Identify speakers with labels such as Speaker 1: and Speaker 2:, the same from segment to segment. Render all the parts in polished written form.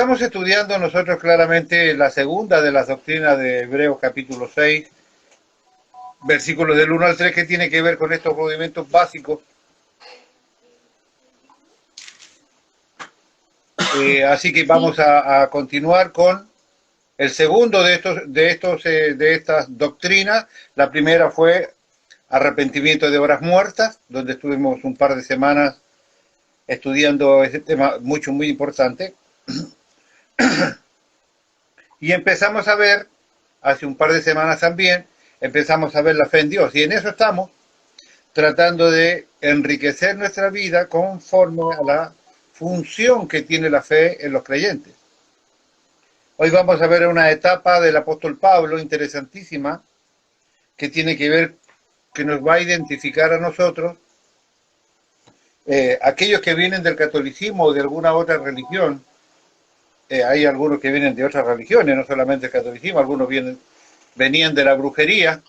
Speaker 1: Estamos estudiando nosotros claramente la segunda de las doctrinas de Hebreos capítulo 6, versículos del 1 al 3, que tiene que ver con estos rudimentos básicos. Así que vamos a continuar con el segundo de estas doctrinas. La primera fue arrepentimiento de obras muertas, donde estuvimos un par de semanas estudiando ese tema muy importante. Y empezamos a ver, hace un par de semanas también, empezamos a ver la fe en Dios. Y en eso estamos, tratando de enriquecer nuestra vida conforme a la función que tiene la fe en los creyentes. Hoy vamos a ver una etapa del apóstol Pablo interesantísima, que tiene que ver, que nos va a identificar a nosotros, aquellos que vienen del catolicismo o de alguna otra religión. Hay algunos que vienen de otras religiones, no solamente el catolicismo, algunos venían de la brujería,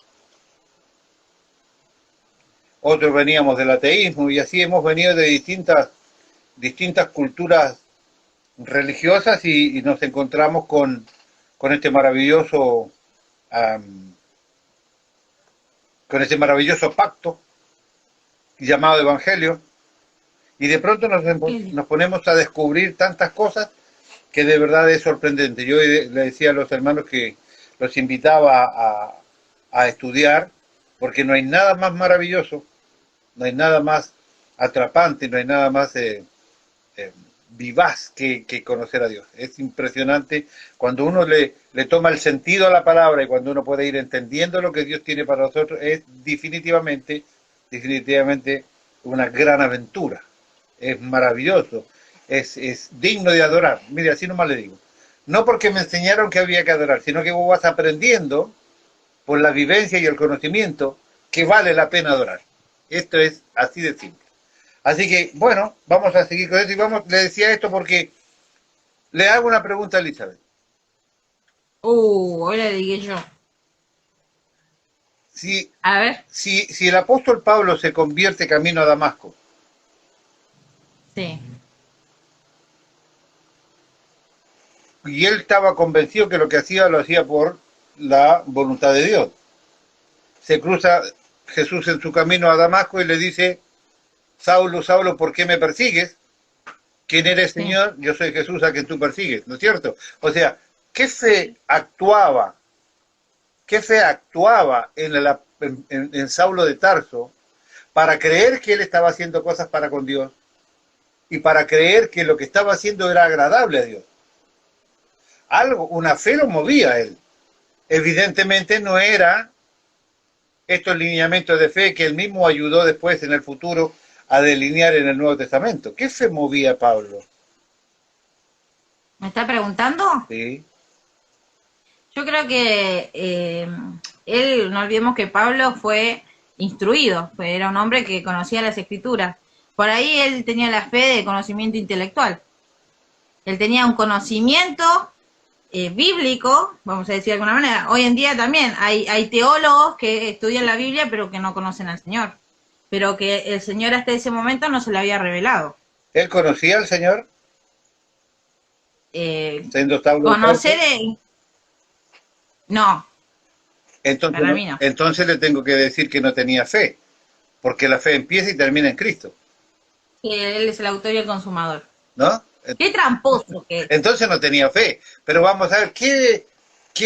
Speaker 1: otros veníamos del ateísmo, y así hemos venido de distintas culturas religiosas y nos encontramos con este maravilloso pacto llamado Evangelio, y de pronto nos ponemos a descubrir tantas cosas que de verdad es sorprendente. Yo le decía a los hermanos que los invitaba a estudiar, porque no hay nada más maravilloso, no hay nada más atrapante, no hay nada más vivaz que conocer a Dios. Es impresionante cuando uno le toma el sentido a la palabra y cuando uno puede ir entendiendo lo que Dios tiene para nosotros. Es definitivamente una gran aventura. Es maravilloso. Es digno de adorar. Mire, así nomás le digo. No porque me enseñaron que había que adorar, sino que vos vas aprendiendo por la vivencia y el conocimiento que vale la pena adorar. Esto es así de simple. Así que, bueno, vamos a seguir con esto y le decía esto porque le hago una pregunta a Elizabeth.
Speaker 2: Ahora dije yo. A ver.
Speaker 1: Si el apóstol Pablo se convierte camino a Damasco.
Speaker 2: Sí.
Speaker 1: Y él estaba convencido que lo que hacía lo hacía por la voluntad de Dios. Se cruza Jesús en su camino a Damasco y le dice: Saulo, Saulo, ¿por qué me persigues? ¿Quién eres, Señor? Yo soy Jesús a quien tú persigues, ¿no es cierto? O sea, ¿qué fe actuaba en Saulo de Tarso para creer que él estaba haciendo cosas para con Dios y para creer que lo que estaba haciendo era agradable a Dios? Una fe lo movía a él. Evidentemente no era estos lineamientos de fe que él mismo ayudó después en el futuro a delinear en el Nuevo Testamento. ¿Qué fe movía a Pablo?
Speaker 2: ¿Me está preguntando?
Speaker 1: Sí.
Speaker 2: Yo creo que él, no olvidemos que Pablo fue instruido, era un hombre que conocía las escrituras. Por ahí él tenía la fe de conocimiento intelectual. Él tenía un conocimiento bíblico, vamos a decir de alguna manera. Hoy en día también hay teólogos que estudian la Biblia pero que no conocen al Señor. Pero que el Señor hasta ese momento no se le había revelado.
Speaker 1: ¿Él conocía al Señor?
Speaker 2: Conocer... No.
Speaker 1: Entonces,
Speaker 2: para mí no.
Speaker 1: Entonces le tengo que decir que no tenía fe, porque la fe empieza y termina en Cristo.
Speaker 2: Que Él es el autor y el consumador.
Speaker 1: ¿No?
Speaker 2: Qué tramposo que es.
Speaker 1: Entonces no tenía fe. Pero vamos a ver qué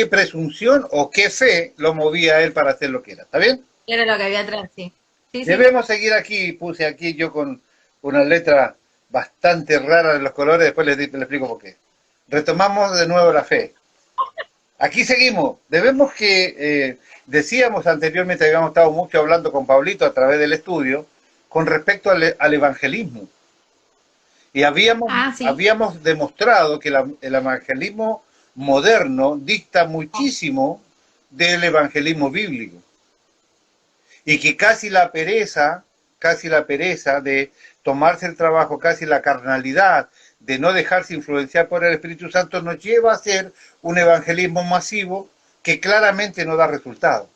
Speaker 1: presunción o qué fe lo movía a él para hacer lo que era. ¿Está bien?
Speaker 2: Era lo que había atrás, sí.
Speaker 1: Debemos seguir aquí. Puse aquí yo con una letra bastante rara de los colores. Después les explico por qué. Retomamos de nuevo la fe. Aquí seguimos. Debemos que, decíamos anteriormente, habíamos estado mucho hablando con Pablito a través del estudio, con respecto al evangelismo. Y habíamos demostrado que el evangelismo moderno dicta muchísimo del evangelismo bíblico. Y que casi la pereza de tomarse el trabajo, casi la carnalidad de no dejarse influenciar por el Espíritu Santo, nos lleva a hacer un evangelismo masivo que claramente no da resultado.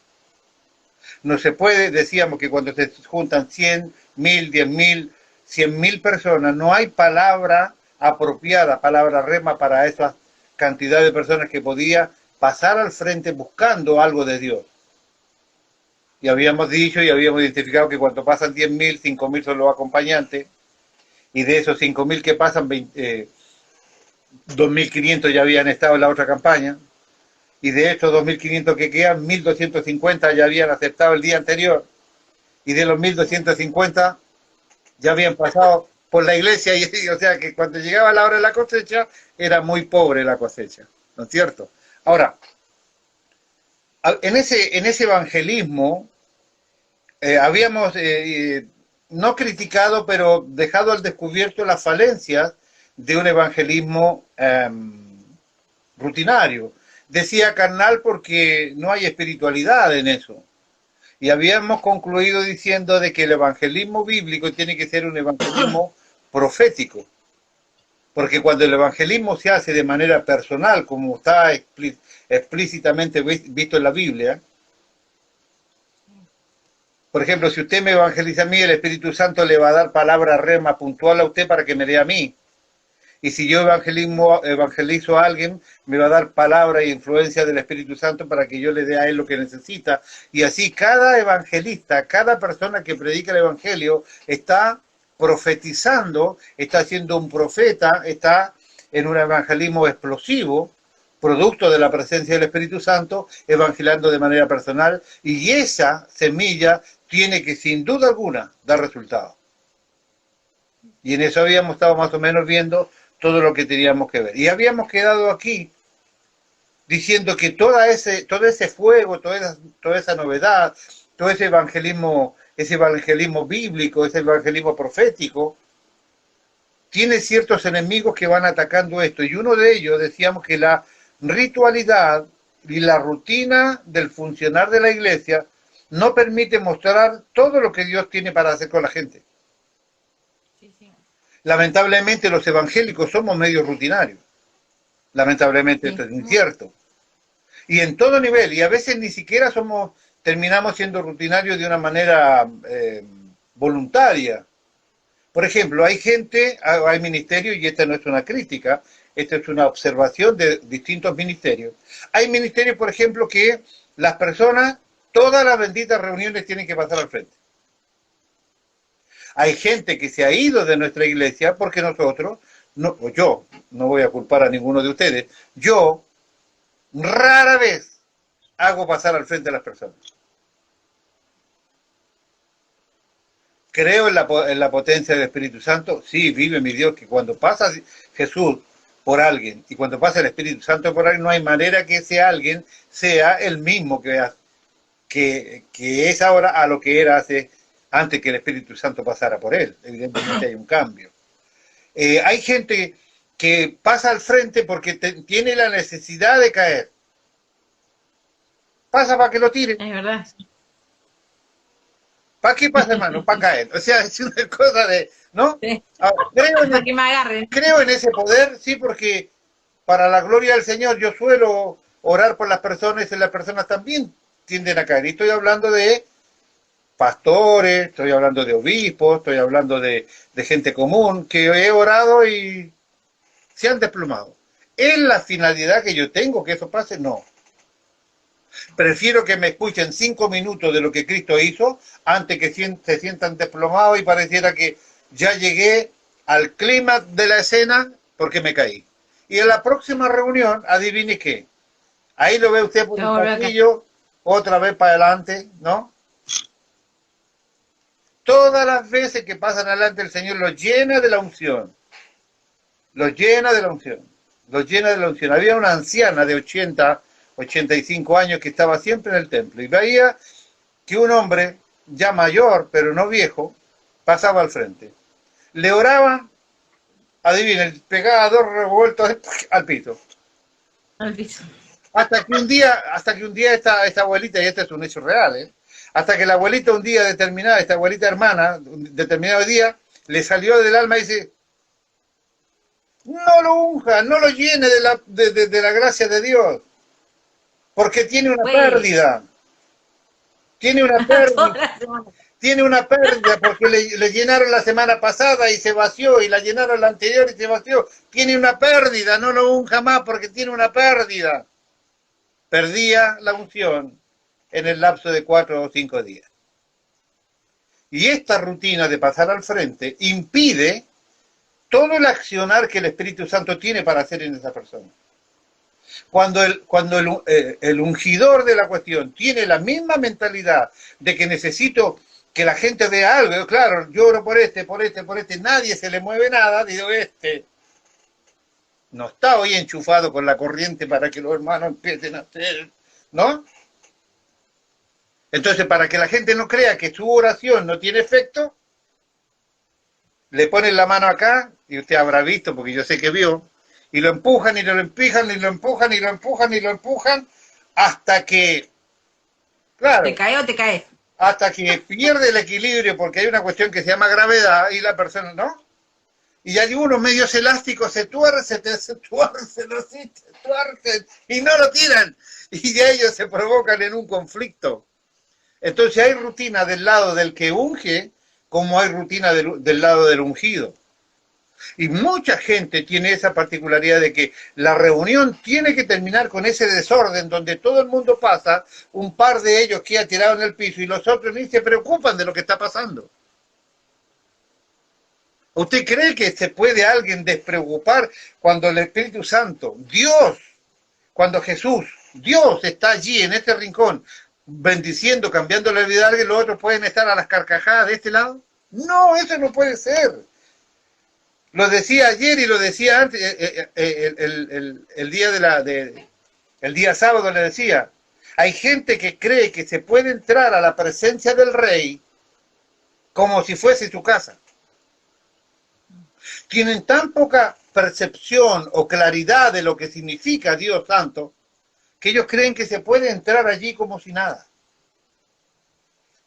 Speaker 1: No se puede, decíamos que cuando se juntan 100, 1000, 10.000, 100.000 personas, no hay palabra apropiada palabra rema para esa cantidad de personas que podía pasar al frente buscando algo de Dios. Y habíamos dicho y habíamos identificado que cuando pasan 10.000, 5.000 son los acompañantes, y de esos 5.000 que pasan, 2.500 ya habían estado en la otra campaña, y de estos 2.500 que quedan, 1.250 ya habían aceptado el día anterior, y de los 1.250 ya habían pasado por la iglesia, y o sea que cuando llegaba la hora de la cosecha, era muy pobre la cosecha, ¿no es cierto? Ahora, en ese evangelismo habíamos no criticado, pero dejado al descubierto las falencias de un evangelismo rutinario. Decía carnal porque no hay espiritualidad en eso. Y habíamos concluido diciendo de que el evangelismo bíblico tiene que ser un evangelismo profético. Porque cuando el evangelismo se hace de manera personal, como está explícitamente visto en la Biblia, por ejemplo, si usted me evangeliza a mí, el Espíritu Santo le va a dar palabra rema puntual a usted para que me dé a mí. Y si yo evangelizo a alguien, me va a dar palabra e influencia del Espíritu Santo para que yo le dé a él lo que necesita. Y así cada evangelista, cada persona que predica el Evangelio está profetizando, está siendo un profeta, está en un evangelismo explosivo, producto de la presencia del Espíritu Santo, evangelizando de manera personal, y esa semilla tiene que sin duda alguna dar resultados. Y en eso habíamos estado más o menos viendo todo lo que teníamos que ver. Y habíamos quedado aquí diciendo que todo ese fuego, toda esa novedad, todo ese evangelismo bíblico, ese evangelismo profético, tiene ciertos enemigos que van atacando esto. Y uno de ellos, decíamos que la ritualidad y la rutina del funcionar de la iglesia no permite mostrar todo lo que Dios tiene para hacer con la gente.
Speaker 2: Sí, sí.
Speaker 1: Lamentablemente los evangélicos somos medio rutinarios. Lamentablemente
Speaker 2: Sí.
Speaker 1: esto es incierto. Y en todo nivel, y a veces ni siquiera terminamos siendo rutinarios de una manera voluntaria. Por ejemplo, hay ministerios, y esta no es una crítica, esta es una observación de distintos ministerios. Hay ministerios, por ejemplo, que las personas, todas las benditas reuniones tienen que pasar al frente. Hay gente que se ha ido de nuestra iglesia porque nosotros, yo no voy a culpar a ninguno de ustedes, yo rara vez hago pasar al frente a las personas. Creo en la potencia del Espíritu Santo, sí, vive mi Dios, que cuando pasa Jesús por alguien y cuando pasa el Espíritu Santo por alguien, no hay manera que ese alguien sea el mismo que es ahora a lo que era antes que el Espíritu Santo pasara por él. Evidentemente hay un cambio. Hay gente que pasa al frente porque tiene la necesidad de caer. Pasa para que lo tire.
Speaker 2: Es verdad.
Speaker 1: ¿Para qué pasa, hermano? Para caer. O sea, es una cosa de... ¿no?
Speaker 2: Sí.
Speaker 1: Ahora,
Speaker 2: Para que me agarren.
Speaker 1: creo en ese poder, sí, porque para la gloria del Señor yo suelo orar por las personas y las personas también tienden a caer. Y estoy hablando de pastores, estoy hablando de obispos, estoy hablando de gente común que he orado y se han desplomado. ¿Es la finalidad que yo tengo que eso pase? No. Prefiero que me escuchen 5 minutos de lo que Cristo hizo antes que se sientan desplomados y pareciera que ya llegué al clima de la escena porque me caí. Y en la próxima reunión, adivine qué. Ahí lo ve usted por el pasillo, otra vez para adelante, ¿no? Todas las veces que pasan adelante el Señor los llena de la unción. Los llena de la unción. Los llena de la unción. Había una anciana de 85 años que estaba siempre en el templo y veía que un hombre ya mayor, pero no viejo, pasaba al frente. Le oraban, adivinen, pegaba 2 revueltos al piso.
Speaker 2: Al piso.
Speaker 1: Hasta que un día esta abuelita, y este es un hecho real, hasta que la abuelita un día determinada, esta abuelita hermana, un determinado día, le salió del alma y dice, no lo unja, no lo llene de la gracia de Dios, porque tiene una pérdida. Tiene una pérdida. Tiene una pérdida porque le llenaron la semana pasada y se vació, y la llenaron la anterior y se vació. Tiene una pérdida, no lo unja más porque tiene una pérdida. Perdía la unción en el lapso de 4 o 5 días. Y esta rutina de pasar al frente impide todo el accionar que el Espíritu Santo tiene para hacer en esa persona. Cuando el ungidor de la cuestión tiene la misma mentalidad de que necesito que la gente vea algo, claro, lloro por este, nadie se le mueve nada, digo, este no está hoy enchufado con la corriente para que los hermanos empiecen a hacer, ¿no? Entonces, para que la gente no crea que su oración no tiene efecto, le ponen la mano acá, y usted habrá visto, porque yo sé que vio, y lo empujan, y lo empujan, y lo empujan, y lo empujan, y lo empujan, hasta que, claro,
Speaker 2: ¿Te cae o te caes?
Speaker 1: hasta que pierde el equilibrio, porque hay una cuestión que se llama gravedad, y la persona, ¿no? Y hay unos medios elásticos, se tuercen, y no lo tiran, y de ellos se provocan en un conflicto. Entonces hay rutina del lado del que unge, como hay rutina del lado del ungido. Y mucha gente tiene esa particularidad de que la reunión tiene que terminar con ese desorden donde todo el mundo pasa, un par de ellos queda tirado en el piso y los otros ni se preocupan de lo que está pasando. ¿Usted cree que se puede alguien despreocupar cuando el Espíritu Santo, Dios, cuando Jesús, Dios está allí en este rincón, bendiciendo, cambiando la vida de alguien, los otros pueden estar a las carcajadas de este lado? No, eso no puede ser. Lo decía ayer y lo decía antes, el día el día sábado le decía, hay gente que cree que se puede entrar a la presencia del Rey como si fuese su casa. Tienen tan poca percepción o claridad de lo que significa Dios Santo, que ellos creen que se puede entrar allí como si nada.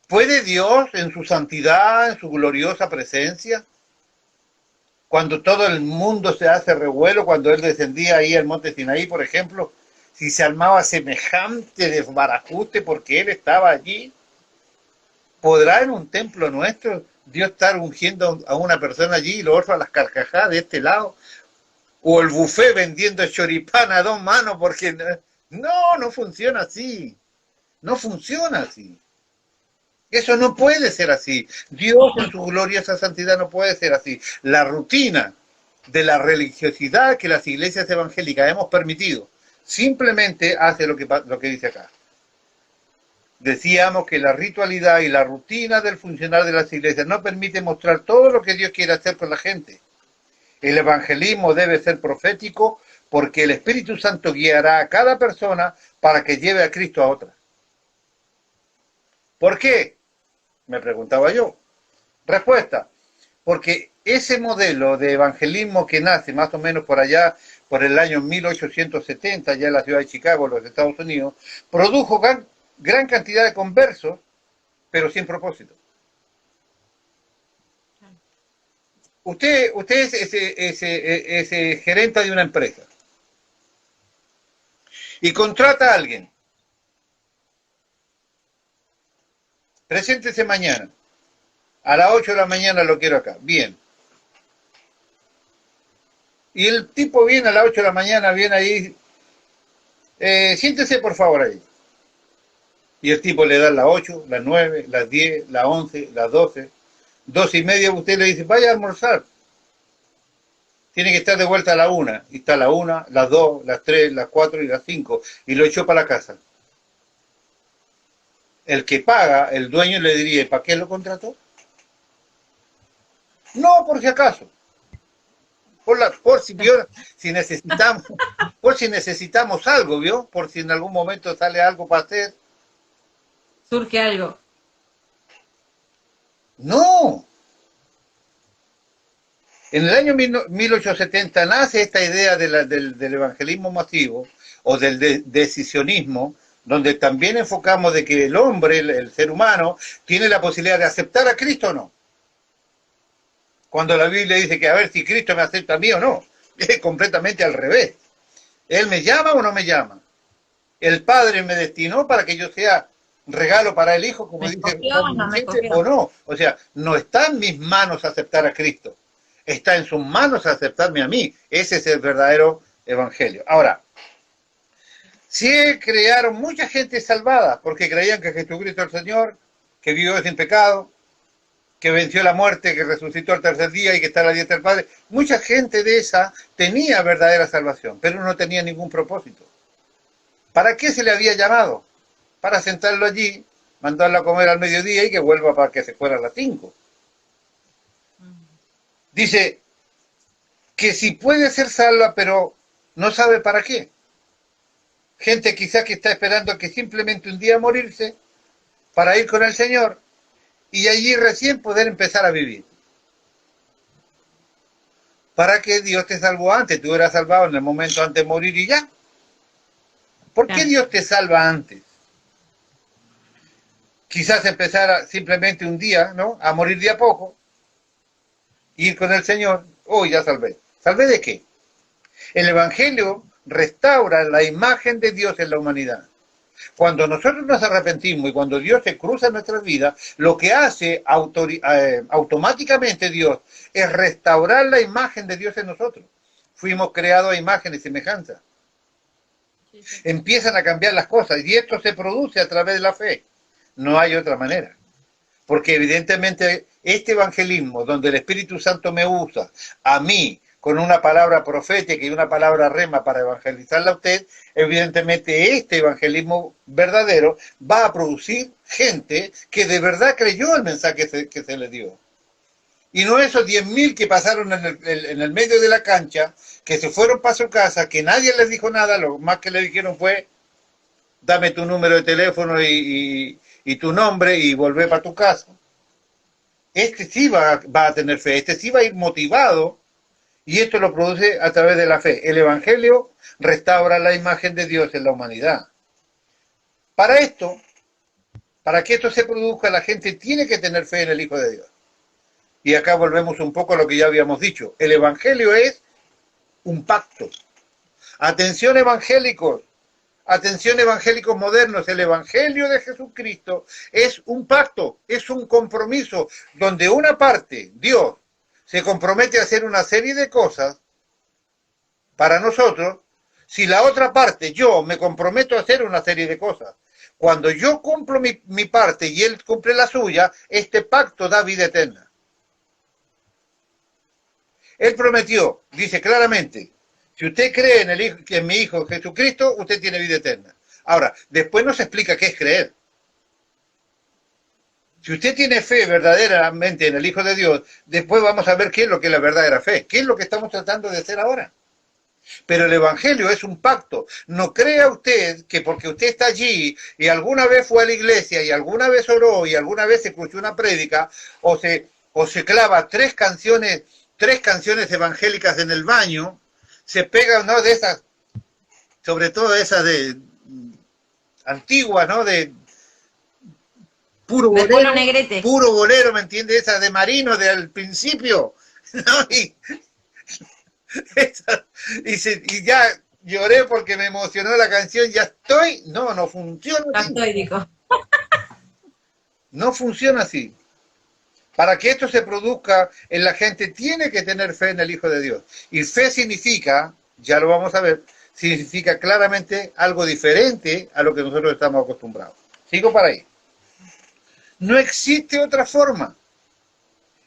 Speaker 1: ¿Puede Dios en su santidad, en su gloriosa presencia, cuando todo el mundo se hace revuelo, cuando Él descendía ahí al monte Sinaí, por ejemplo, si se armaba semejante desbarajuste porque Él estaba allí? ¿Podrá en un templo nuestro Dios estar ungiendo a una persona allí y lo otro a las carcajadas de este lado? O el buffet vendiendo choripán a 2 manos, porque no funciona así. No funciona así. Eso no puede ser así. Dios en su gloriosa santidad no puede ser así. La rutina de la religiosidad que las iglesias evangélicas hemos permitido simplemente hace lo que dice acá. Decíamos que la ritualidad y la rutina del funcionar de las iglesias no permite mostrar todo lo que Dios quiere hacer con la gente. El evangelismo debe ser profético porque el Espíritu Santo guiará a cada persona para que lleve a Cristo a otra. ¿Por qué? Me preguntaba yo. Respuesta, porque ese modelo de evangelismo que nace más o menos por allá, por el año 1870, ya en la ciudad de Chicago, los Estados Unidos, produjo gran cantidad de conversos, pero sin propósito. Usted es gerente de una empresa y contrata a alguien. Preséntese mañana. A las 8 de la mañana lo quiero acá. Bien. Y el tipo viene a las 8 de la mañana, viene ahí. Siéntese por favor ahí. Y el tipo le da las 8, las 9, las 10, las 11, las 12. 12 y media usted le dice, vaya a almorzar. Tiene que estar de vuelta a la 1. Y está a la 1, las 2, las 3, las 4 y las 5. Y lo echó para la casa. El que paga, el dueño le diría, ¿para qué lo contrató? No, por si acaso. Si necesitamos algo, ¿vio? Por si en algún momento sale algo para hacer.
Speaker 2: Surge algo.
Speaker 1: No. En el año 1870 nace esta idea del evangelismo masivo o del decisionismo, donde también enfocamos de que el hombre, el ser humano, tiene la posibilidad de aceptar a Cristo o no. Cuando la Biblia dice que a ver si Cristo me acepta a mí o no, es completamente al revés. ¿Él me llama o no me llama? El Padre me destinó para que yo sea regalo para el Hijo, como
Speaker 2: ¿Me
Speaker 1: dice
Speaker 2: escogió
Speaker 1: Juan
Speaker 2: o no me
Speaker 1: 17,
Speaker 2: escogió?
Speaker 1: o no. O sea, no está en mis manos aceptar a Cristo, está en sus manos aceptarme a mí. Ese es el verdadero evangelio. Ahora, sí crearon mucha gente salvada, porque creían que Jesucristo es el Señor, que vivió sin pecado, que venció la muerte, que resucitó al tercer día y que está a la diestra del Padre. Mucha gente de esa tenía verdadera salvación, pero no tenía ningún propósito. ¿Para qué se le había llamado? Para sentarlo allí, mandarlo a comer al mediodía y que vuelva para que se fuera a las 5. Dice que si puede ser salva, pero no sabe para qué. Gente quizás que está esperando que simplemente un día morirse para ir con el Señor y allí recién poder empezar a vivir. ¿Para qué Dios te salvó antes? Tú eras salvado en el momento antes de morir y ya. ¿Por qué
Speaker 2: Claro.
Speaker 1: Dios te salva antes? Quizás empezar simplemente un día, ¿no? A morir de a poco, ir con el Señor. Oh, ya salvé. ¿Salvé de qué? El Evangelio restaura la imagen de Dios en la humanidad. Cuando nosotros nos arrepentimos y cuando Dios se cruza en nuestras vidas, lo que hace automáticamente Dios es restaurar la imagen de Dios en nosotros. Fuimos creados a imagen y semejanza.
Speaker 2: Sí, sí.
Speaker 1: Empiezan a cambiar las cosas y esto se produce a través de la fe. No hay otra manera. Porque evidentemente este evangelismo, donde el Espíritu Santo me usa a mí con una palabra profética y una palabra rema para evangelizarla a usted, evidentemente este evangelismo verdadero va a producir gente que de verdad creyó el mensaje que se le dio. Y no esos 10.000 que pasaron en el medio de la cancha, que se fueron para su casa, que nadie les dijo nada, lo más que le dijeron fue, dame tu número de teléfono y tu nombre y volvé para tu casa. Este sí va a tener fe, este sí va a ir motivado y esto lo produce a través de la fe. El Evangelio restaura la imagen de Dios en la humanidad. Para esto, para que esto se produzca, la gente tiene que tener fe en el Hijo de Dios. Y acá volvemos un poco a lo que ya habíamos dicho. El Evangelio es un pacto. Atención evangélicos, atención evangélicos modernos, el Evangelio de Jesucristo es un pacto, es un compromiso, donde una parte, Dios, se compromete a hacer una serie de cosas para nosotros, si la otra parte, yo, me comprometo a hacer una serie de cosas. Cuando yo cumplo mi parte y Él cumple la suya, este pacto da vida eterna. Él prometió, dice claramente, si usted cree en mi Hijo Jesucristo, usted tiene vida eterna. Ahora, después nos explica qué es creer. Si usted tiene fe verdaderamente en el Hijo de Dios, después vamos a ver qué es lo que es la verdadera fe, qué es lo que estamos tratando de hacer ahora. Pero el Evangelio es un pacto. No crea usted que porque usted está allí y alguna vez fue a la iglesia y alguna vez oró y alguna vez escuchó una prédica o se clava tres canciones evangélicas en el baño, se pega, ¿no? De esas, sobre todo esas de antiguas, ¿no? De
Speaker 2: Negrete.
Speaker 1: puro bolero, ¿me entiende? Esas de Marino del principio, ¿no? Y ya lloré porque me emocionó la canción, ya estoy, no funciona así.
Speaker 2: Católico.
Speaker 1: No funciona así. Para que esto se produzca en la gente tiene que tener fe en el Hijo de Dios. Y fe significa, ya lo vamos a ver, significa claramente algo diferente a lo que nosotros estamos acostumbrados. Sigo para ahí. No existe otra forma.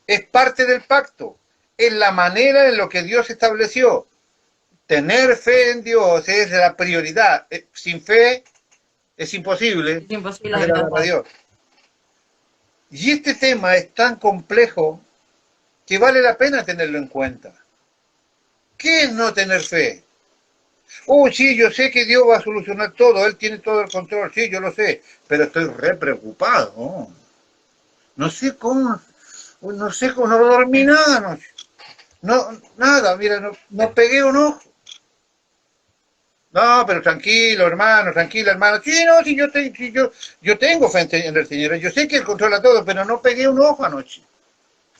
Speaker 1: Es parte del pacto. Es la manera en lo que Dios estableció. Tener fe en Dios es la prioridad. Sin fe es imposible
Speaker 2: Es imposible
Speaker 1: agradar a Dios. Y este tema es tan complejo que vale la pena tenerlo en cuenta. ¿Qué es no tener fe? Oh, sí, yo sé que Dios va a solucionar todo, Él tiene todo el control, sí, yo lo sé, pero estoy re preocupado. No sé cómo, no dormí nada anoche. No, nada, mira, no pegué un ojo. No, pero tranquilo, hermano, tranquila, hermano. Sí, no, sí, yo tengo fe en el Señor. Yo sé que Él controla todo, pero no pegué un ojo anoche.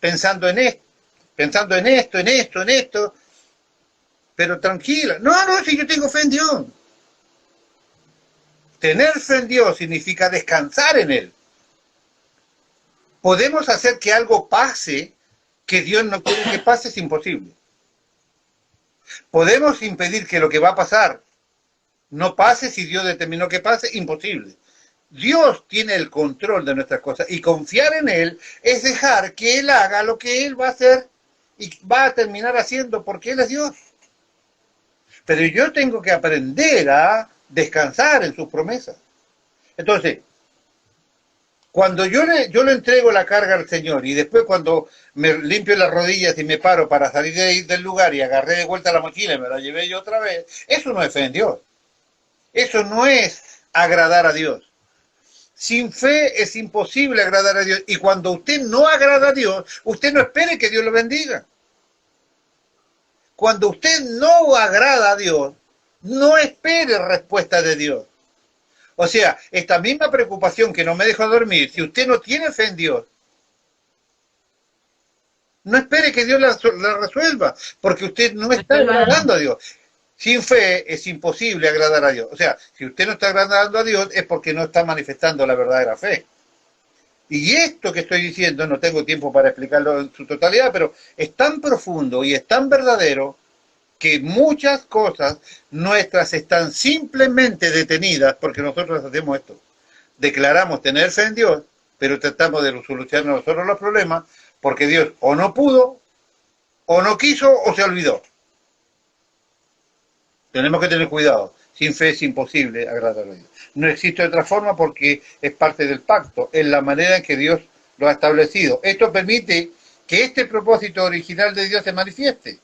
Speaker 1: Pensando en esto. Pero tranquila. No, sí, yo tengo fe en Dios. Tener fe en Dios significa descansar en Él. Podemos hacer que algo pase que Dios no quiere que pase, es imposible. Podemos impedir que lo que va a pasar no pase si Dios determinó que pase, imposible. Dios tiene el control de nuestras cosas y confiar en Él es dejar que Él haga lo que Él va a hacer y va a terminar haciendo porque Él es Dios. Pero yo tengo que aprender a descansar en sus promesas. Entonces, cuando yo le entrego la carga al Señor y después cuando me limpio las rodillas y me paro para salir del lugar y agarré de vuelta la mochila y me la llevé yo otra vez, eso no es fe en Dios. Eso no es agradar a Dios. Sin fe es imposible agradar a Dios. Y cuando usted no agrada a Dios, usted no espere que Dios lo bendiga. Cuando usted no agrada a Dios, no espere respuesta de Dios. O sea, esta misma preocupación que no me deja dormir, si usted no tiene fe en Dios, no espere que Dios la resuelva, porque usted no está agradando a Dios. Sin fe es imposible agradar a Dios. O sea, si usted no está agradando a Dios es porque no está manifestando la verdadera fe. Y esto que estoy diciendo, no tengo tiempo para explicarlo en su totalidad, pero es tan profundo y es tan verdadero que muchas cosas nuestras están simplemente detenidas porque nosotros hacemos esto. Declaramos tener fe en Dios, pero tratamos de solucionar nosotros los problemas porque Dios o no pudo, o no quiso, o se olvidó. Tenemos que tener cuidado. Sin fe es imposible agradar a Dios. No existe otra forma porque es parte del pacto, es la manera en que Dios lo ha establecido. Esto permite que este propósito original de Dios se manifieste.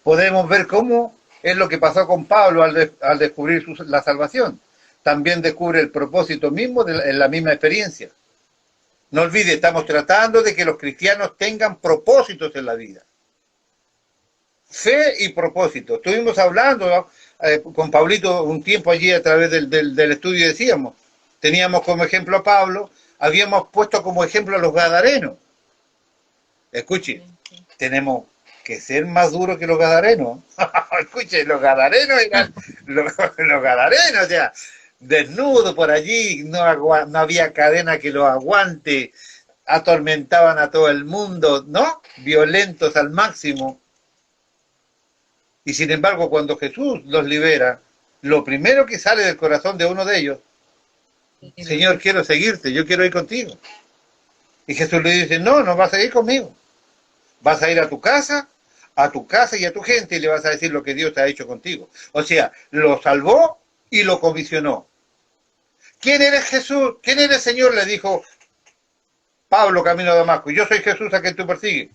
Speaker 1: Podemos ver cómo es lo que pasó con Pablo al descubrir la salvación. También descubre el propósito mismo en la misma experiencia. No olvide, estamos tratando de que los cristianos tengan propósitos en la vida. Fe y propósito. Estuvimos hablando con Pablito un tiempo allí a través del estudio, decíamos, teníamos como ejemplo a Pablo, habíamos puesto como ejemplo a los gadarenos. Escuche, tenemos que ser más duros que los gadarenos. Escuche, los gadarenos eran los gadarenos, o sea, desnudos por allí, no había cadena que los aguante, atormentaban a todo el mundo, ¿no? Violentos al máximo. Y sin embargo, cuando Jesús los libera, lo primero que sale del corazón de uno de ellos, Señor, quiero seguirte, yo quiero ir contigo. Y Jesús le dice, no, no vas a ir conmigo. Vas a ir a tu casa y a tu gente y le vas a decir lo que Dios ha hecho contigo. O sea, lo salvó y lo comisionó. ¿Quién eres Jesús? ¿Quién eres Señor? Le dijo Pablo camino a Damasco. Yo soy Jesús a quien tú persigues.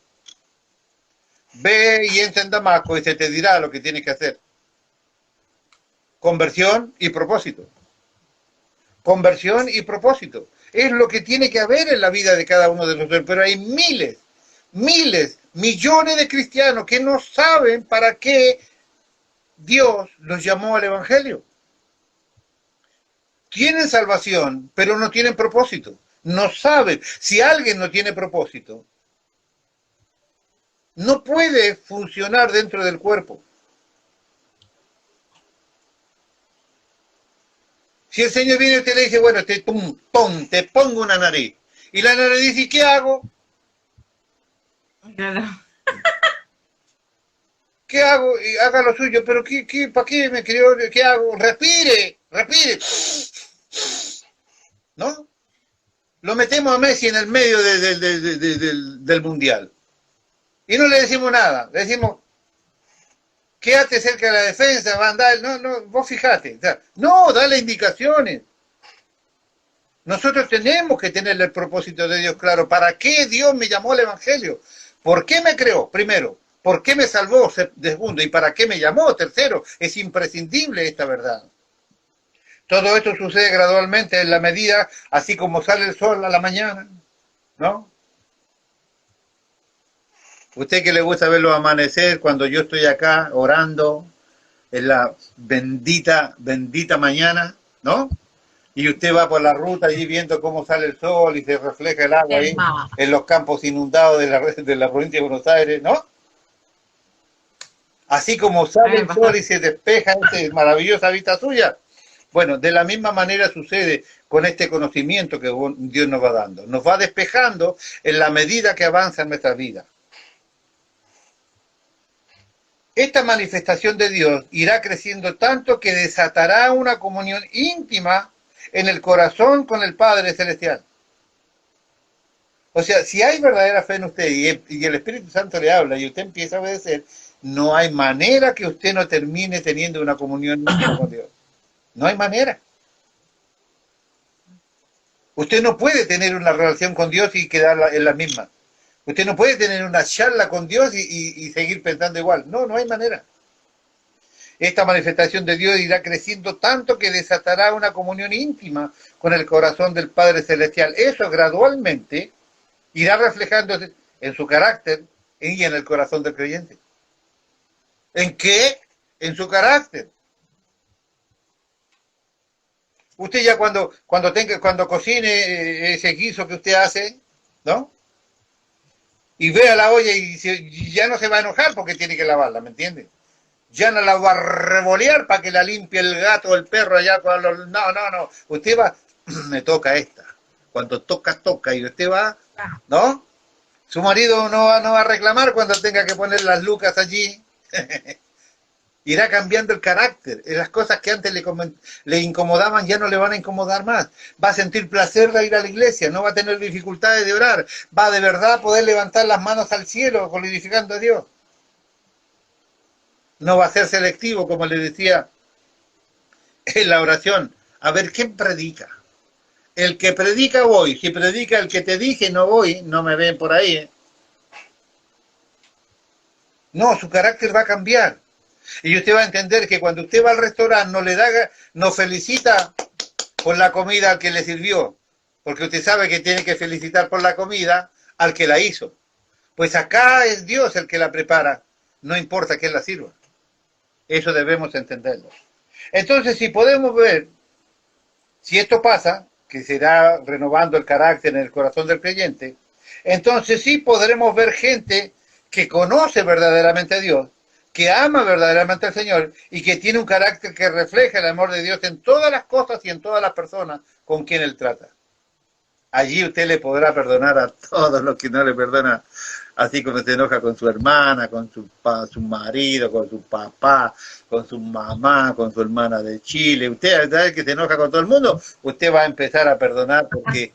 Speaker 1: Ve y entra en Damasco y se te dirá lo que tienes que hacer. Conversión y propósito. Conversión y propósito. Es lo que tiene que haber en la vida de cada uno de nosotros. Pero hay miles, millones de cristianos que no saben para qué Dios los llamó al Evangelio. Tienen salvación, pero no tienen propósito. No saben. Si alguien no tiene propósito, no puede funcionar dentro del cuerpo. Si el Señor viene y usted le dice, bueno, te pongo una nariz. Y la nariz dice, ¿qué hago?
Speaker 2: Claro.
Speaker 1: ¿Qué hago? Y haga lo suyo, pero ¿para qué me crió? ¿Qué hago? Respire. ¿No? Lo metemos a Messi en el medio del Mundial. Y no le decimos nada. Le decimos, quédate cerca de la defensa, va a andar. No, vos fijate. O sea, no, dale indicaciones. Nosotros tenemos que tener el propósito de Dios claro. ¿Para qué Dios me llamó al Evangelio? ¿Por qué me creó? Primero. ¿Por qué me salvó? Segundo. ¿Y para qué me llamó? Tercero. Es imprescindible esta verdad. Todo esto sucede gradualmente en la medida, así como sale el sol a la mañana, ¿no? Usted que le gusta verlo amanecer cuando yo estoy acá orando en la bendita mañana, ¿no? Y usted va por la ruta allí viendo cómo sale el sol y se refleja el agua ahí en los campos inundados de la provincia de Buenos Aires, ¿no? Así como sale el sol y se despeja esa maravillosa vista suya, Bueno, de la misma manera sucede con este conocimiento que Dios nos va dando. Nos va despejando en la medida que avanza en nuestra vida. Esta manifestación de Dios irá creciendo tanto que desatará una comunión íntima en el corazón con el Padre Celestial. O sea, si hay verdadera fe en usted y el Espíritu Santo le habla y usted empieza a obedecer, no hay manera que usted no termine teniendo una comunión íntima con Dios. No hay manera. Usted no puede tener una relación con Dios y quedar en la misma. Usted no puede tener una charla con Dios y seguir pensando igual. No, no hay manera. Esta manifestación de Dios irá creciendo tanto que desatará una comunión íntima con el corazón del Padre Celestial. Eso gradualmente irá reflejándose en su carácter y en el corazón del creyente. ¿En qué? En su carácter. Usted ya cuando cocine ese guiso que usted hace, ¿no? Y vea la olla y ya no se va a enojar porque tiene que lavarla, ¿me entiende? Ya no la va a revolear para que la limpie el gato o el perro allá. No. Usted va, me toca esta. Cuando toca y usted va, ¿no? Su marido no va a reclamar cuando tenga que poner las lucas allí. Irá cambiando el carácter. Las cosas que antes le incomodaban ya no le van a incomodar más. Va a sentir placer de ir a la iglesia, no va a tener dificultades de orar. Va de verdad a poder levantar las manos al cielo glorificando a Dios. No va a ser selectivo, como le decía en la oración. A ver, ¿quién predica? El que predica voy. Si predica el que te dije no voy, no me ven por ahí. No, su carácter va a cambiar. Y usted va a entender que cuando usted va al restaurante no felicita por la comida al que le sirvió, porque usted sabe que tiene que felicitar por la comida al que la hizo. Pues acá es Dios el que la prepara, no importa quién la sirva. Eso debemos entenderlo. Entonces, si podemos ver, si esto pasa, que será renovando el carácter en el corazón del creyente, entonces sí podremos ver gente que conoce verdaderamente a Dios, que ama verdaderamente al Señor y que tiene un carácter que refleja el amor de Dios en todas las cosas y en todas las personas con quien Él trata. Allí usted le podrá perdonar a todos los que no le perdona, así como se enoja con su hermana, con su marido, con su papá, con su mamá, con su hermana de Chile. Usted, ¿sabe que se enoja con todo el mundo? Usted va a empezar a perdonar porque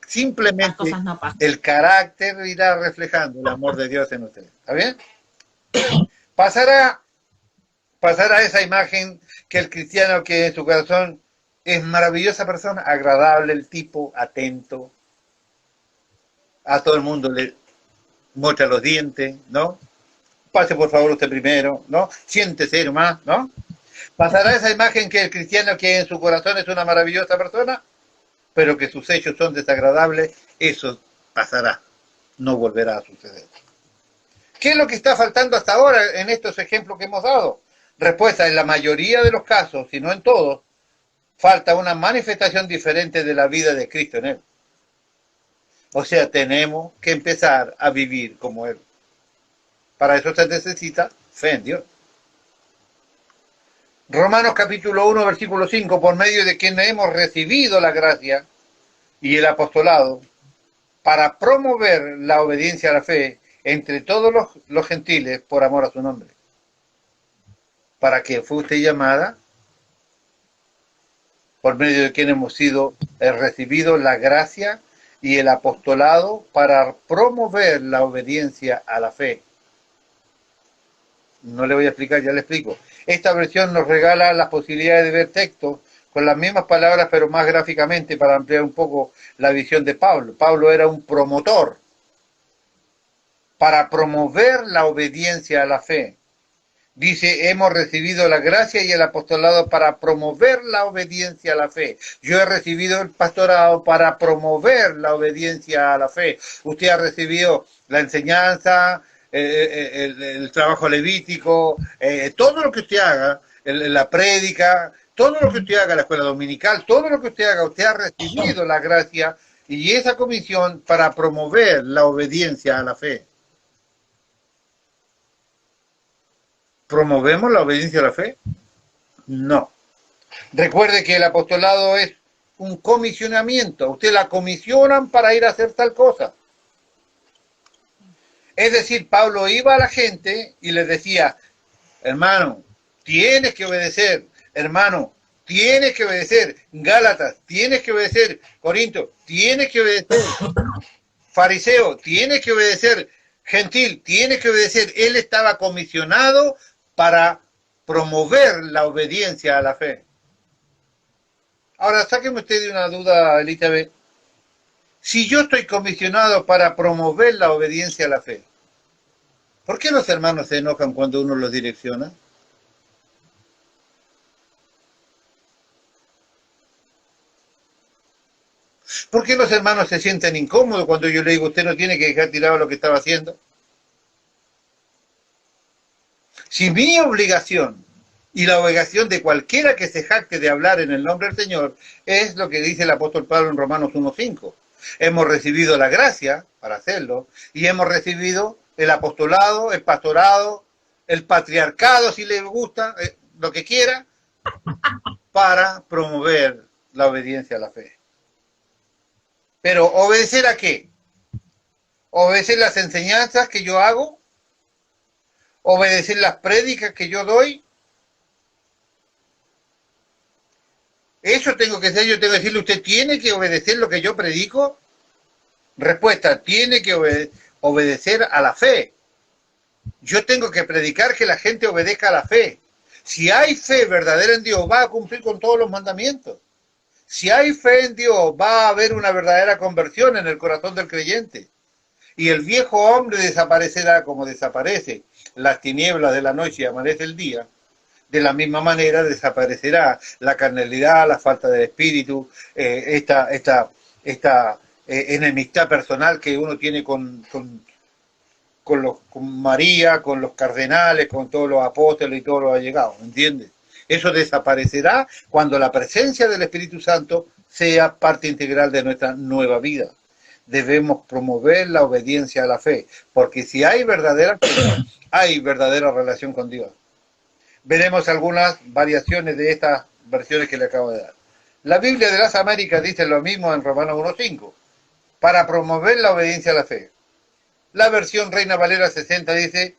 Speaker 1: simplemente el carácter irá reflejando el amor de Dios en usted. ¿Está bien? Pasará esa imagen que el cristiano que en su corazón es maravillosa persona, agradable el tipo, atento, a todo el mundo le muestra los dientes, ¿no? Pase por favor usted primero, ¿no? Siéntese nomás, ¿no? Pasará esa imagen que el cristiano que en su corazón es una maravillosa persona, pero que sus hechos son desagradables, eso pasará, no volverá a suceder. ¿Qué es lo que está faltando hasta ahora en estos ejemplos que hemos dado? Respuesta, en la mayoría de los casos, si no en todos, falta una manifestación diferente de la vida de Cristo en Él. O sea, tenemos que empezar a vivir como Él. Para eso se necesita fe en Dios. Romanos capítulo 1, versículo 5, por medio de quien hemos recibido la gracia y el apostolado para promover la obediencia a la fe entre todos los gentiles por amor a su nombre. ¿Para qué fue usted llamada? Por medio de quien hemos recibido la gracia y el apostolado para promover la obediencia a la fe. No le voy a explicar, ya le explico. Esta versión nos regala las posibilidades de ver textos con las mismas palabras, pero más gráficamente para ampliar un poco la visión de Pablo. Pablo era un promotor para promover la obediencia a la fe. Dice, hemos recibido la gracia y el apostolado para promover la obediencia a la fe. Yo he recibido el pastorado para promover la obediencia a la fe. Usted ha recibido la enseñanza, el trabajo levítico, todo lo que usted haga, la prédica, todo lo que usted haga, la escuela dominical, todo lo que usted haga, usted ha recibido la gracia y esa comisión para promover la obediencia a la fe. ¿Promovemos la obediencia a la fe? No. Recuerde que el apostolado es un comisionamiento. Usted la comisionan para ir a hacer tal cosa. Es decir, Pablo iba a la gente y les decía, hermano, tienes que obedecer, hermano, tienes que obedecer, Gálatas, tienes que obedecer, Corinto, tienes que obedecer, fariseo, tienes que obedecer, gentil, tienes que obedecer. Él estaba comisionado para promover la obediencia a la fe. Ahora, sáqueme usted de una duda, Elizabeth. Si yo estoy comisionado para promover la obediencia a la fe, ¿por qué los hermanos se enojan cuando uno los direcciona? ¿Por qué los hermanos se sienten incómodos cuando yo le digo, usted no tiene que dejar tirado lo que estaba haciendo? Si mi obligación y la obligación de cualquiera que se jacte de hablar en el nombre del Señor es lo que dice el apóstol Pablo en Romanos 1:5. Hemos recibido la gracia para hacerlo y hemos recibido el apostolado, el pastorado, el patriarcado, si le gusta, lo que quiera, para promover la obediencia a la fe. Pero ¿obedecer a qué? ¿Obedecer las enseñanzas que yo hago? ¿Obedecer las prédicas que yo doy? ¿Eso tengo que hacer? Yo tengo que decirle, ¿usted tiene que obedecer lo que yo predico? Respuesta, tiene que obedecer a la fe. Yo tengo que predicar que la gente obedezca a la fe. Si hay fe verdadera en Dios, va a cumplir con todos los mandamientos. Si hay fe en Dios, va a haber una verdadera conversión en el corazón del creyente. Y el viejo hombre desaparecerá como desaparece las tinieblas de la noche y amanece el día. De la misma manera desaparecerá la carnalidad, la falta de espíritu, esta enemistad personal que uno tiene con María, con los cardenales, con todos los apóstoles y todos los allegados, ¿entiendes? Eso desaparecerá cuando la presencia del Espíritu Santo sea parte integral de nuestra nueva vida. Debemos promover la obediencia a la fe, porque si hay verdadera fe, hay verdadera relación con Dios. Veremos algunas variaciones de estas versiones que le acabo de dar. La Biblia de las Américas dice lo mismo en Romanos 1:5, para promover la obediencia a la fe. La versión Reina Valera 60 dice,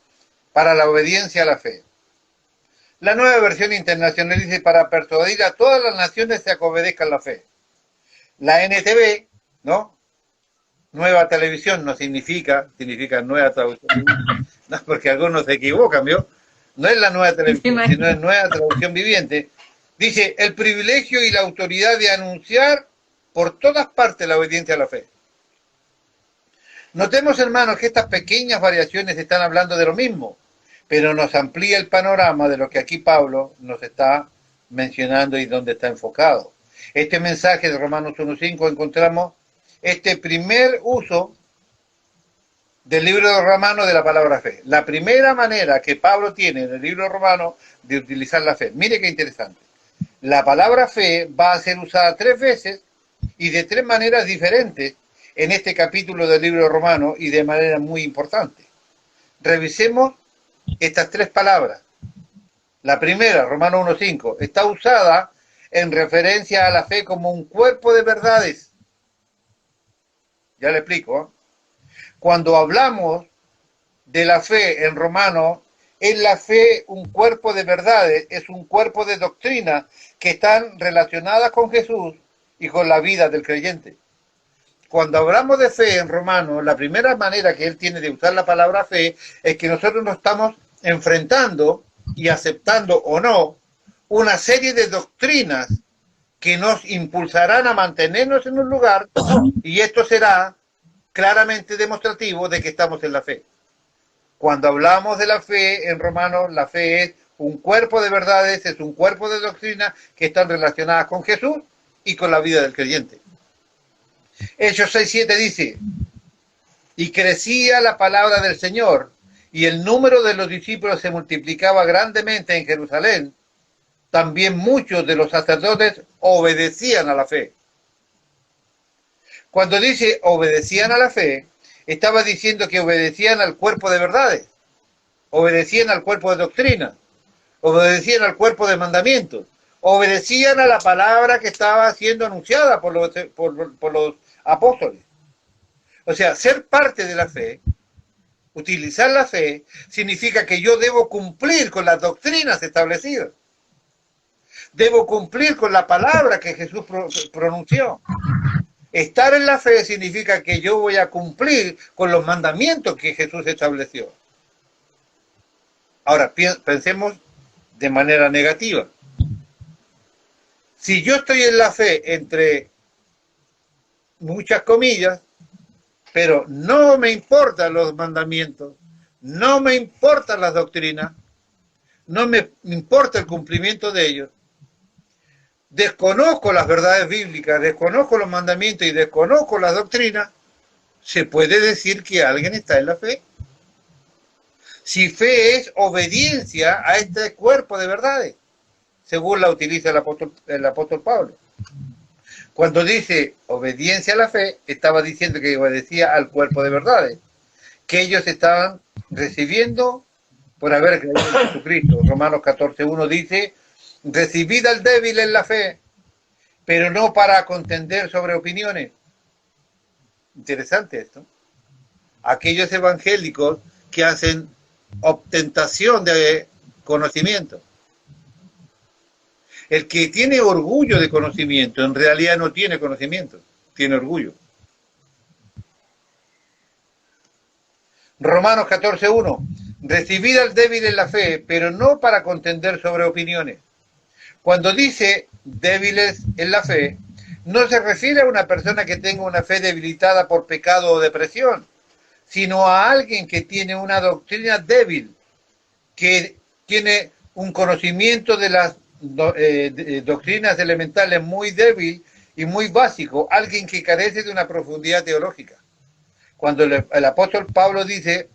Speaker 1: para la obediencia a la fe. La nueva versión internacional dice, para persuadir a todas las naciones a que obedezcan la fe. La NTV, ¿no? Nueva televisión no significa nueva traducción, no, porque algunos se equivocan, ¿vio? No es la nueva televisión, sino es nueva traducción viviente. Dice, el privilegio y la autoridad de anunciar por todas partes la obediencia a la fe. Notemos, hermanos, que estas pequeñas variaciones están hablando de lo mismo, pero nos amplía el panorama de lo que aquí Pablo nos está mencionando y donde está enfocado. Este mensaje de Romanos 1:5 encontramos este primer uso del libro de Romanos de la palabra fe. La primera manera que Pablo tiene en el libro de Romanos de utilizar la fe. Mire qué interesante. La palabra fe va a ser usada 3 veces y de 3 maneras diferentes en este capítulo del libro de Romanos y de manera muy importante. Revisemos estas 3 palabras. La primera, Romanos 1:5, está usada en referencia a la fe como un cuerpo de verdades. Ya le explico, ¿eh? Cuando hablamos de la fe en Romanos, es la fe un cuerpo de verdades, es un cuerpo de doctrinas que están relacionadas con Jesús y con la vida del creyente. Cuando hablamos de fe en Romanos, la primera manera que él tiene de usar la palabra fe es que nosotros nos estamos enfrentando y aceptando o no una serie de doctrinas que nos impulsarán a mantenernos en un lugar y esto será claramente demostrativo de que estamos en la fe. Cuando hablamos de la fe en Romanos, la fe es un cuerpo de verdades, es un cuerpo de doctrinas que están relacionadas con Jesús y con la vida del creyente. Hechos 6:7 dice, y crecía la palabra del Señor, y el número de los discípulos se multiplicaba grandemente en Jerusalén. También muchos de los sacerdotes obedecían a la fe. Cuando dice obedecían a la fe, estaba diciendo que obedecían al cuerpo de verdades, obedecían al cuerpo de doctrina, obedecían al cuerpo de mandamientos, obedecían a la palabra que estaba siendo anunciada por los apóstoles. O sea, ser parte de la fe, utilizar la fe, significa que yo debo cumplir con las doctrinas establecidas. Debo cumplir con la palabra que Jesús pronunció. Estar en la fe significa que yo voy a cumplir con los mandamientos que Jesús estableció. Ahora, pensemos de manera negativa. Si yo estoy en la fe, entre muchas comillas, pero no me importan los mandamientos, no me importan las doctrinas, no me importa el cumplimiento de ellos, desconozco las verdades bíblicas, desconozco los mandamientos y desconozco las doctrinas, ¿se puede decir que alguien está en la fe? Si fe es obediencia a este cuerpo de verdades, según la utiliza el apóstol Pablo. Cuando dice obediencia a la fe, estaba diciendo que obedecía al cuerpo de verdades, que ellos estaban recibiendo por haber creído en Jesucristo. Romanos 14:1 dice, recibid al débil en la fe, pero no para contender sobre opiniones. Interesante esto. Aquellos evangélicos que hacen ostentación de conocimiento. El que tiene orgullo de conocimiento, en realidad no tiene conocimiento, tiene orgullo. Romanos 14:1, recibid al débil en la fe, pero no para contender sobre opiniones. Cuando dice débiles en la fe, no se refiere a una persona que tenga una fe debilitada por pecado o depresión, sino a alguien que tiene una doctrina débil, que tiene un conocimiento de las doctrinas elementales muy débil y muy básico, alguien que carece de una profundidad teológica. Cuando el apóstol Pablo dice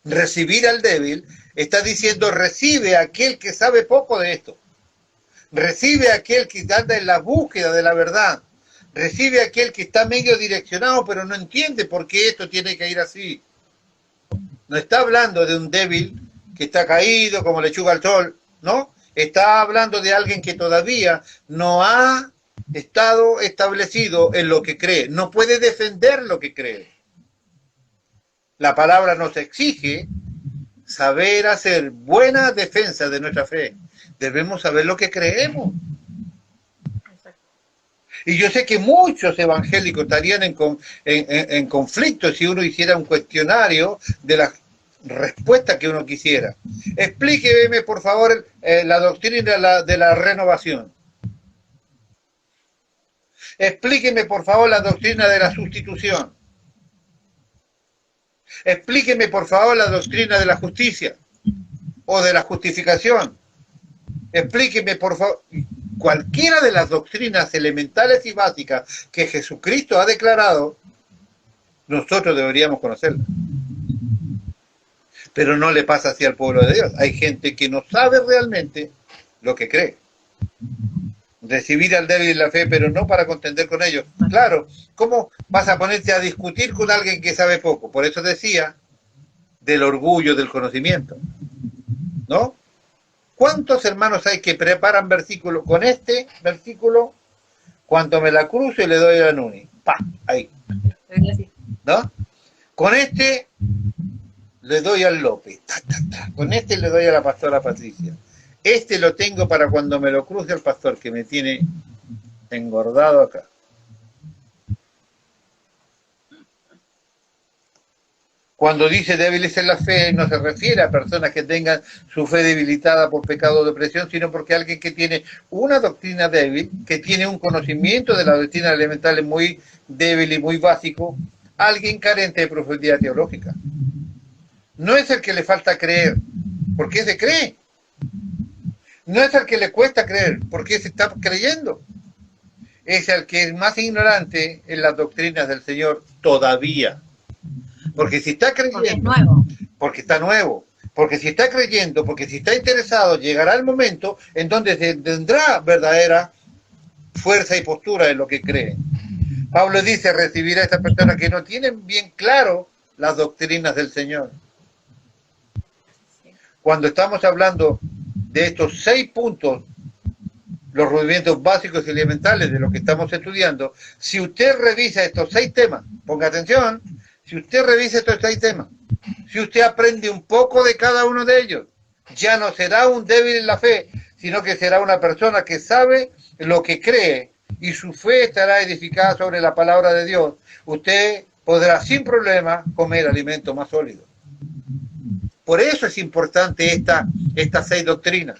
Speaker 1: recibir al débil, está diciendo recibe a aquel que sabe poco de esto, recibe a aquel que anda en la búsqueda de la verdad, recibe a aquel que está medio direccionado pero no entiende por qué esto tiene que ir así. No está hablando de un débil que está caído como lechuga al sol, ¿no? Está hablando de alguien que todavía no ha estado establecido en lo que cree, no puede defender lo que cree. La palabra nos exige saber hacer buena defensa de nuestra fe. Debemos saber lo que creemos. Y yo sé que muchos evangélicos estarían en conflicto si uno hiciera un cuestionario de las respuesta que uno quisiera. Explíqueme, por favor, la doctrina de la renovación. Explíqueme, por favor, la doctrina de la sustitución. Explíqueme, por favor, la doctrina de la justicia o de la justificación. Explíqueme, por favor, cualquiera de las doctrinas elementales y básicas que Jesucristo ha declarado, nosotros deberíamos conocerlas. Pero no le pasa así al pueblo de Dios. Hay gente que no sabe realmente lo que cree. Recibir al débil en la fe, pero no para contender con ellos. Claro, ¿cómo vas a ponerte a discutir con alguien que sabe poco? Por eso decía del orgullo del conocimiento, ¿no? ¿Cuántos hermanos hay que preparan versículos? Con este versículo, cuando me la cruzo y le doy a la Nuni. ¡Pah! Ahí. ¿No? Con este le doy al López, con este le doy a la pastora Patricia. Este lo tengo para cuando me lo cruce el pastor que me tiene engordado acá. Cuando dice débiles en la fe, no se refiere a personas que tengan su fe debilitada por pecado o depresión, sino porque alguien que tiene una doctrina débil, que tiene un conocimiento de la doctrina elemental muy débil y muy básico, alguien carente de profundidad teológica. No es el que le falta creer, porque se cree. No es el que le cuesta creer, porque se está creyendo. Es el que es más ignorante en las doctrinas del Señor todavía. Porque si está creyendo, porque es nuevo. Porque está nuevo. Porque si está creyendo, porque si está interesado, llegará el momento en donde tendrá verdadera fuerza y postura en lo que cree. Pablo dice, recibir a estas personas que no tienen bien claro las doctrinas del Señor. Cuando estamos hablando de estos 6 puntos los rudimentos básicos y elementales de lo que estamos estudiando, si usted revisa estos 6 temas, ponga atención, si usted revisa estos 6 temas, si usted aprende un poco de cada uno de ellos, ya no será un débil en la fe, sino que será una persona que sabe lo que cree y su fe estará edificada sobre la palabra de Dios. Usted podrá sin problema comer alimento más sólido. Por eso es importante estas 6 doctrinas.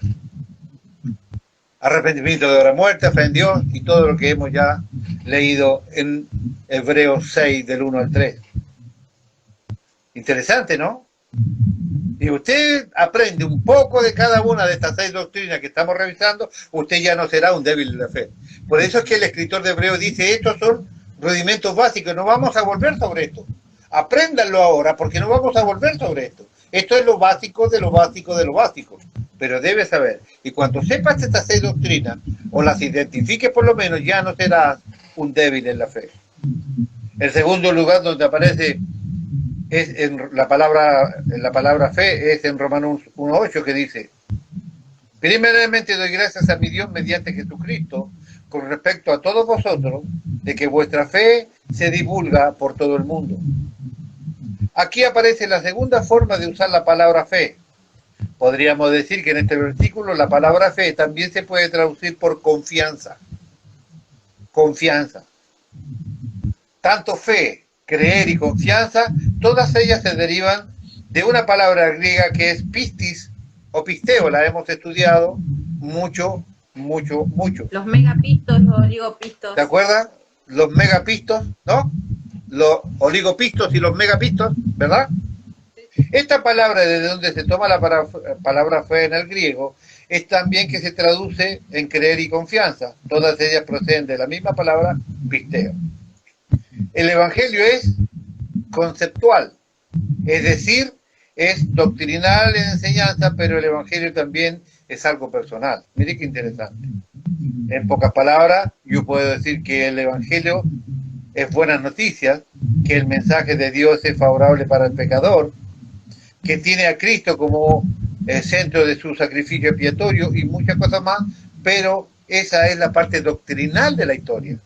Speaker 1: Arrepentimiento de la muerte, fe en Dios y todo lo que hemos ya leído en Hebreos 6 del 1 al 3. Interesante, ¿no? Si usted aprende un poco de cada una de estas 6 doctrinas que estamos revisando, usted ya no será un débil de la fe. Por eso es que el escritor de Hebreos dice, estos son rudimentos básicos, no vamos a volver sobre esto. Apréndanlo ahora, porque no vamos a volver sobre esto. Esto es lo básico de lo básico de lo básico. Pero debes saber, y cuando sepas estas 6 doctrinas, o las identifiques por lo menos, ya no serás un débil en la fe. El segundo lugar donde aparece es en la palabra fe, es en Romanos 1:8, que dice, primeramente doy gracias a mi Dios mediante Jesucristo, con respecto a todos vosotros, de que vuestra fe se divulga por todo el mundo. Aquí aparece la segunda forma de usar la palabra fe. Podríamos decir que en este versículo la palabra fe también se puede traducir por confianza. Confianza. Tanto fe, creer y confianza, todas ellas se derivan de una palabra griega que es pistis o pisteo. La hemos estudiado mucho.
Speaker 2: Los megapistos, los oligopistos.
Speaker 1: ¿Te acuerdas? Los megapistos, ¿no? Los oligopistos y los megapistos, ¿verdad? Esta palabra, desde donde se toma la palabra fe en el griego, es también que se traduce en creer y confianza. Todas ellas proceden de la misma palabra, pisteo. El Evangelio es conceptual, es decir, es doctrinal en enseñanza, pero el Evangelio también es algo personal. Mire qué interesante. En pocas palabras, yo puedo decir que el Evangelio es buenas noticias, que el mensaje de Dios es favorable para el pecador, que tiene a Cristo como el centro de su sacrificio expiatorio y muchas cosas más, pero esa es la parte doctrinal de la historia.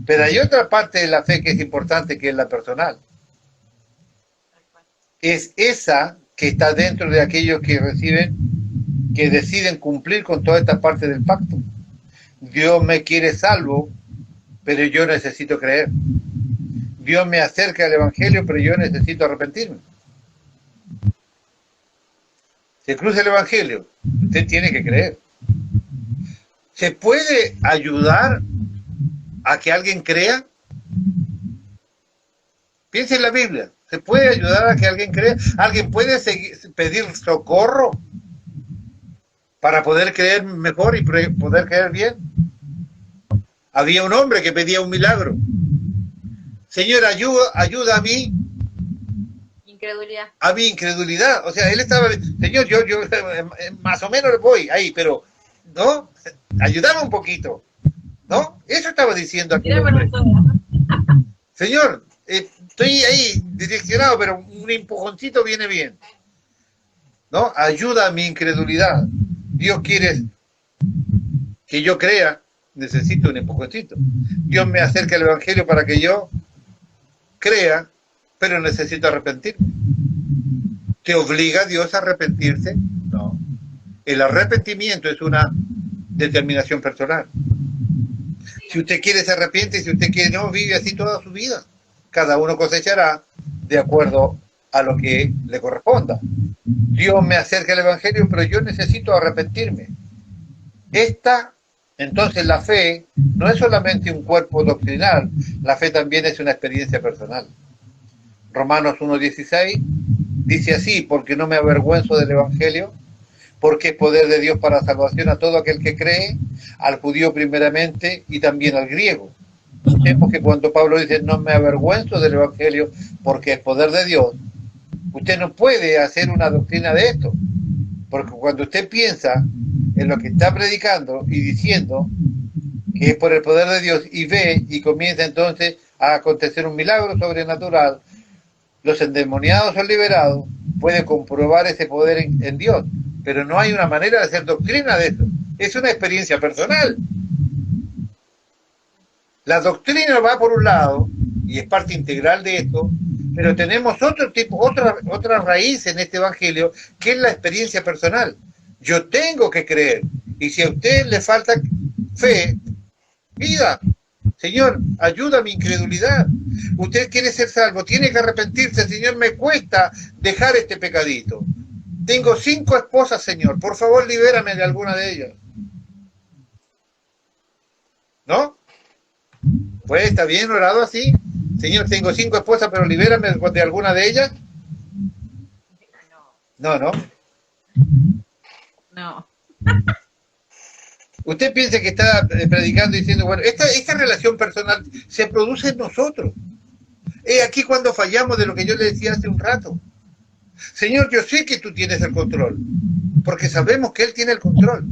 Speaker 1: Pero hay otra parte de la fe que es importante, que es la personal. Es esa que está dentro de aquellos que reciben, que deciden cumplir con toda esta parte del pacto. Dios me quiere salvo, pero yo necesito creer. Dios me acerca al Evangelio, pero yo necesito arrepentirme. Se cruza el Evangelio, usted tiene que creer. ¿Se puede ayudar a que alguien crea? Piense en la Biblia. ¿Se puede ayudar a que alguien crea? ¿Alguien puede pedir socorro para poder creer mejor y poder creer bien? Había un hombre que pedía un milagro. Señor, ayuda a mí.
Speaker 2: Incredulidad.
Speaker 1: A mi incredulidad. O sea, él estaba, Señor, yo más o menos voy ahí, pero, ¿no? Ayúdame un poquito. ¿No? Eso estaba diciendo aquí. Señor, estoy ahí direccionado, pero un empujoncito viene bien. ¿No? Ayuda a mi incredulidad. Dios quiere que yo crea, necesito un empujoncito. Dios me acerca al Evangelio para que yo crea, pero necesito arrepentirme. ¿Te obliga Dios a arrepentirse? No. El arrepentimiento es una determinación personal. Si usted quiere, se arrepiente, y si usted quiere, no, vive así toda su vida. Cada uno cosechará de acuerdo a lo que le corresponda. Dios me acerca al Evangelio, pero yo necesito arrepentirme. Entonces la fe no es solamente un cuerpo doctrinal, la fe también es una experiencia personal. Romanos 1:16 dice así, porque no me avergüenzo del Evangelio, porque es poder de Dios para salvación a todo aquel que cree, al judío primeramente y también al griego. Notemos que cuando Pablo dice no me avergüenzo del Evangelio porque es poder de Dios, usted no puede hacer una doctrina de esto, porque cuando usted piensa en lo que está predicando y diciendo que es por el poder de Dios y ve y comienza entonces a acontecer un milagro sobrenatural, los endemoniados son liberados, puede comprobar ese poder en Dios, pero no hay una manera de hacer doctrina de eso. Es una experiencia personal. La doctrina va por un lado, y es parte integral de esto, pero tenemos otro tipo, otra raíz en este evangelio, que es la experiencia personal. Yo tengo que creer, y si a usted le falta fe, pida, Señor, ayuda a mi incredulidad. Usted quiere ser salvo, tiene que arrepentirse, Señor, me cuesta dejar este pecadito. Tengo 5 esposas, Señor, por favor libérame de alguna de ellas. ¿No? Pues está bien orado así. Señor, tengo 5 esposas, pero libérame de alguna de ellas. No, no.
Speaker 2: No.
Speaker 1: Usted piensa que está predicando diciendo, bueno, esta relación personal se produce en nosotros. Es aquí cuando fallamos de lo que yo le decía hace un rato. Señor, yo sé que tú tienes el control, porque sabemos que Él tiene el control.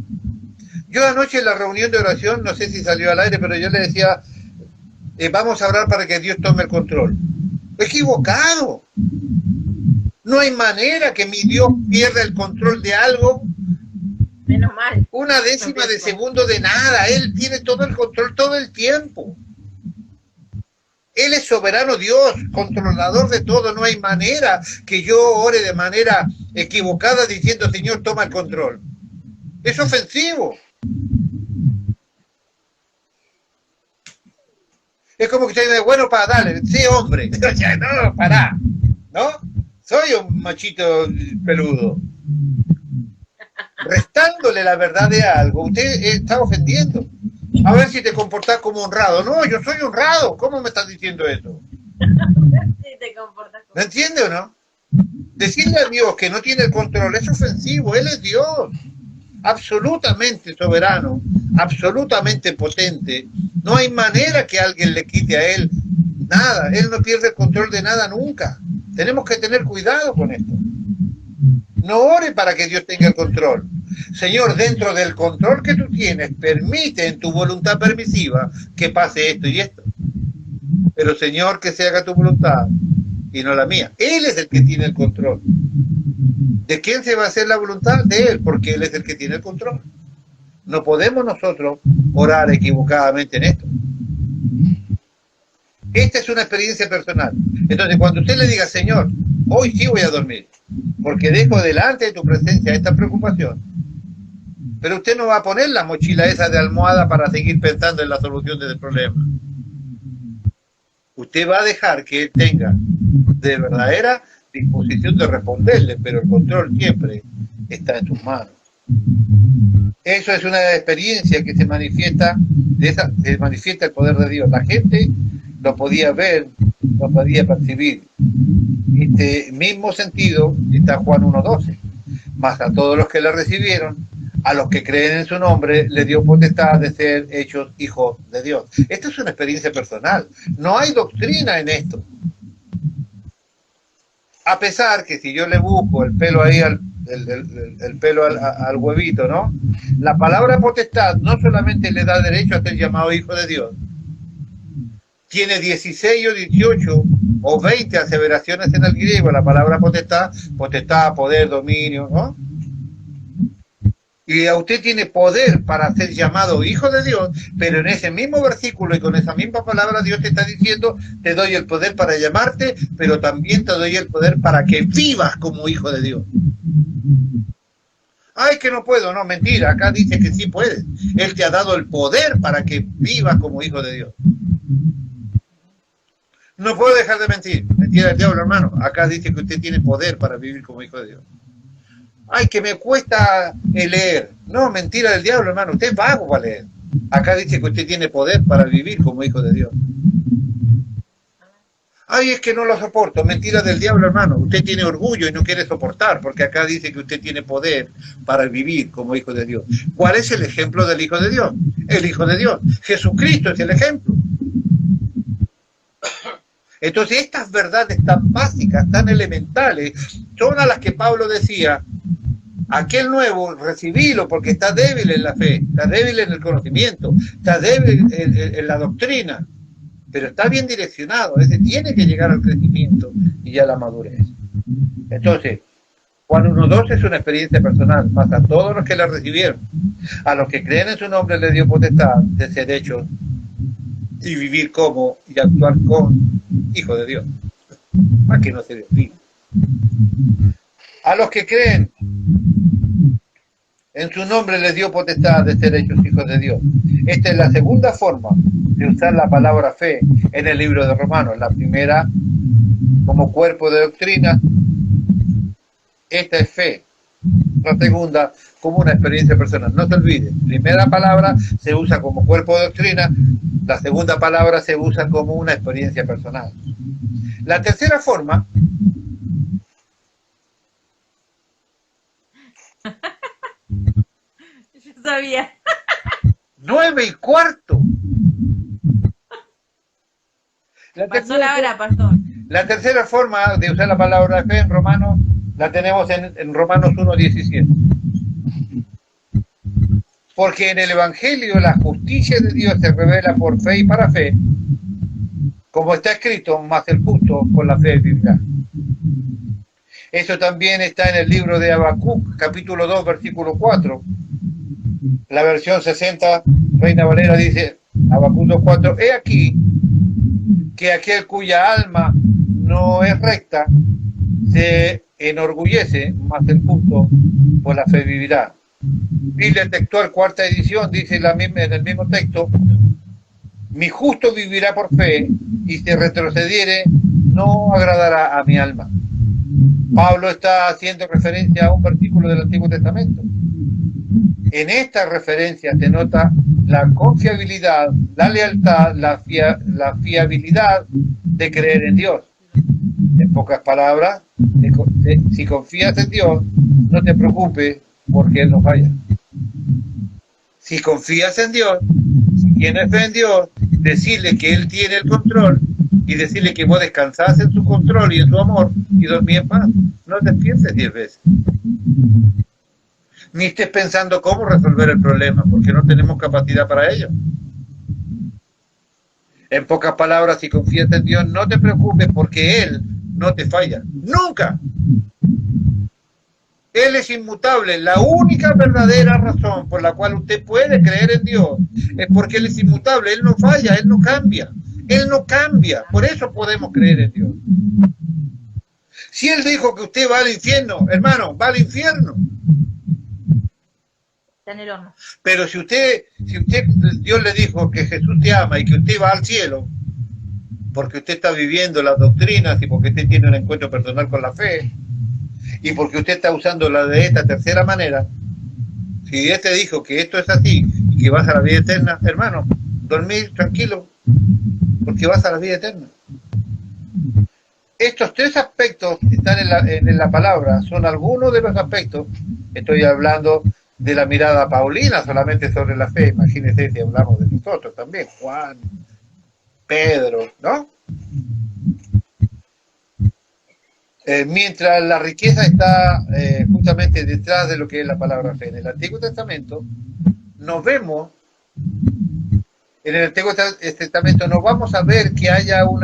Speaker 1: Yo anoche en la reunión de oración, no sé si salió al aire, pero yo le decía, vamos a orar para que Dios tome el control. Equivocado. No hay manera que mi Dios pierda el control de algo.
Speaker 2: Menos mal.
Speaker 1: Una décima de segundo de nada. Él tiene todo el control todo el tiempo. Él es soberano Dios, controlador de todo. No hay manera que yo ore de manera equivocada diciendo, Señor, toma el control. Es ofensivo. Es como que usted dice, bueno, para darle, sí, hombre. No, pará, ¿no? Soy un machito peludo. Restándole la verdad de algo, usted está ofendiendo. A ver si te comportás como honrado. No, yo soy honrado. ¿Cómo me estás diciendo eso?
Speaker 2: Sí, te comportas como...
Speaker 1: ¿Me entiende o no? Decirle a Dios que no tiene el control es ofensivo. Él es Dios. Absolutamente soberano, absolutamente potente. No hay manera que alguien le quite a Él nada. Él no pierde el control de nada nunca. Tenemos que tener cuidado con esto. No ore para que Dios tenga el control. Señor, dentro del control que tú tienes, permite en tu voluntad permisiva que pase esto y esto. Pero Señor, que se haga tu voluntad y no la mía. Él es el que tiene el control. ¿De quién se va a hacer la voluntad? De Él, porque Él es el que tiene el control. No podemos nosotros orar equivocadamente en esto. Esta es una experiencia personal. Entonces, cuando usted le diga, Señor, hoy sí voy a dormir, porque dejo delante de tu presencia esta preocupación, pero usted no va a poner la mochila esa de almohada para seguir pensando en la solución del problema. Usted va a dejar que Él tenga de verdadera disposición de responderle, pero el control siempre está en sus manos. Eso es una experiencia que se manifiesta, se manifiesta el poder de Dios. La gente lo podía ver, lo podía percibir. Este mismo sentido está Juan 1:12. Mas a todos los que le recibieron, a los que creen en su nombre, le dio potestad de ser hechos hijos de Dios. Esta es una experiencia personal. No hay doctrina en esto. A pesar que si yo le busco el pelo ahí el pelo al huevito, ¿no? La palabra potestad no solamente le da derecho a ser llamado hijo de Dios, tiene 16 o 18 o 20 aseveraciones en el griego, la palabra potestad, poder, dominio, ¿no? Y a usted tiene poder para ser llamado hijo de Dios, pero en ese mismo versículo y con esa misma palabra Dios te está diciendo, te doy el poder para llamarte, pero también te doy el poder para que vivas como hijo de Dios. Ay, que no puedo, no, mentira, acá dice que sí puedes. Él te ha dado el poder para que vivas como hijo de Dios. No puedo dejar de mentir, mentira del diablo, hermano. Acá dice que usted tiene poder para vivir como hijo de Dios. Ay, que me cuesta leer. No, mentira del diablo, hermano. Usted es vago para leer. Acá dice que usted tiene poder para vivir como hijo de Dios. Ay, es que no lo soporto. Mentira del diablo, hermano. Usted tiene orgullo y no quiere soportar, porque acá dice que usted tiene poder para vivir como hijo de Dios. ¿Cuál es el ejemplo del hijo de Dios? El hijo de Dios. Jesucristo es el ejemplo. Entonces, estas verdades tan básicas, tan elementales, son a las que Pablo decía, aquel nuevo, recibilo porque está débil en la fe, está débil en el conocimiento, está débil en la doctrina, pero está bien direccionado, es decir, tiene que llegar al crecimiento y a la madurez. Entonces, Juan 1:12 es una experiencia personal, más a todos los que la recibieron. A los que creen en su nombre les dio potestad de ser hechos y vivir como y actuar con Hijo de Dios. Más que no se define. A los que creen en su nombre les dio potestad de ser hechos hijos de Dios. Esta es la segunda forma de usar la palabra fe en el libro de Romanos. La primera, como cuerpo de doctrina. Esta es fe. La segunda, como una experiencia personal. No te olvides, primera palabra se usa como cuerpo de doctrina, la segunda palabra se usa como una experiencia personal. La tercera forma...
Speaker 2: Yo sabía.
Speaker 1: 9:15.
Speaker 2: Pasó la hora, pastor.
Speaker 1: La tercera forma de usar la palabra fe en Romanos la tenemos en Romanos 1:17. Porque en el Evangelio la justicia de Dios se revela por fe y para fe, como está escrito, más el justo por la fe vivirá. Eso también está en el libro de Habacuc, capítulo 2, versículo 4. La versión 60, Reina Valera, dice, Habacuc 2:4, he aquí que aquel cuya alma no es recta se enorgullece, mas el justo por la fe vivirá. Biblia textual, cuarta edición, dice en el mismo texto, mi justo vivirá por fe, y si retrocediere, no agradará a mi alma. Pablo está haciendo referencia a un versículo del Antiguo Testamento. En esta referencia se nota la confiabilidad, la lealtad, la fiabilidad de creer en Dios. En pocas palabras, si confías en Dios, no te preocupes porque Él no falla. Si confías en Dios, si tienes fe en Dios, decirle que Él tiene el control y decirle que vos descansás en su control y en su amor y dormís en paz. No te pienses 10 veces. Ni estés pensando cómo resolver el problema, porque no tenemos capacidad para ello. En pocas palabras, si confías en Dios, no te preocupes porque Él no te falla. ¡Nunca! Él es inmutable. La única verdadera razón por la cual usted puede creer en Dios es porque Él es inmutable. Él no falla, Él no cambia. Él no cambia. Por eso podemos creer en Dios. Si Él dijo que usted va al infierno, hermano, va al infierno.
Speaker 2: Está en el horno.
Speaker 1: Pero si Dios le dijo que Jesús te ama y que usted va al cielo, porque usted está viviendo las doctrinas y porque usted tiene un encuentro personal con la fe, y porque usted está usando la de esta tercera manera, si Él te dijo que esto es así y que vas a la vida eterna, hermano, dormir tranquilo, porque vas a la vida eterna. Estos tres aspectos que están en la palabra son algunos de los aspectos. Estoy hablando de la mirada paulina solamente sobre la fe. Imagínense si hablamos de nosotros también, Juan, Pedro, ¿no? Mientras la riqueza está justamente detrás de lo que es la palabra fe. En el Antiguo Testamento nos vemos, en el Antiguo Testamento no vamos a ver que haya un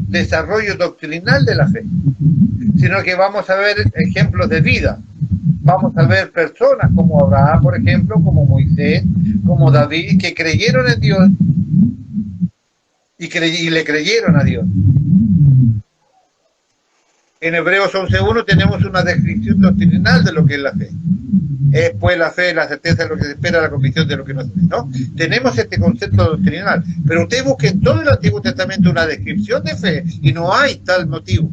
Speaker 1: desarrollo doctrinal de la fe, sino que vamos a ver ejemplos de vida. Vamos a ver personas como Abraham, por ejemplo, como Moisés, como David, que creyeron en Dios y le creyeron a Dios. En Hebreos 11:1 tenemos una descripción doctrinal de lo que es la fe. Es pues la fe, la certeza de lo que se espera, la convicción de lo que no se ve, ¿no? Tenemos este concepto doctrinal, pero usted busca en todo el Antiguo Testamento una descripción de fe y no hay tal motivo.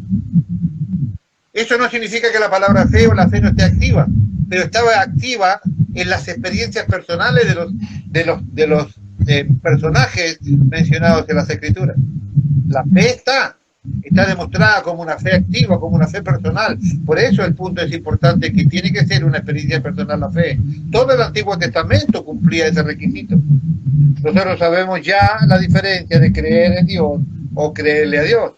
Speaker 1: Eso no significa que la palabra fe o la fe no esté activa, pero estaba activa en las experiencias personales de los personajes mencionados en las Escrituras. La fe está demostrada como una fe activa, como una fe personal. Por eso el punto es importante, que tiene que ser una experiencia personal la fe. Todo el Antiguo Testamento cumplía ese requisito. Nosotros sabemos ya la diferencia de creer en Dios o creerle a Dios.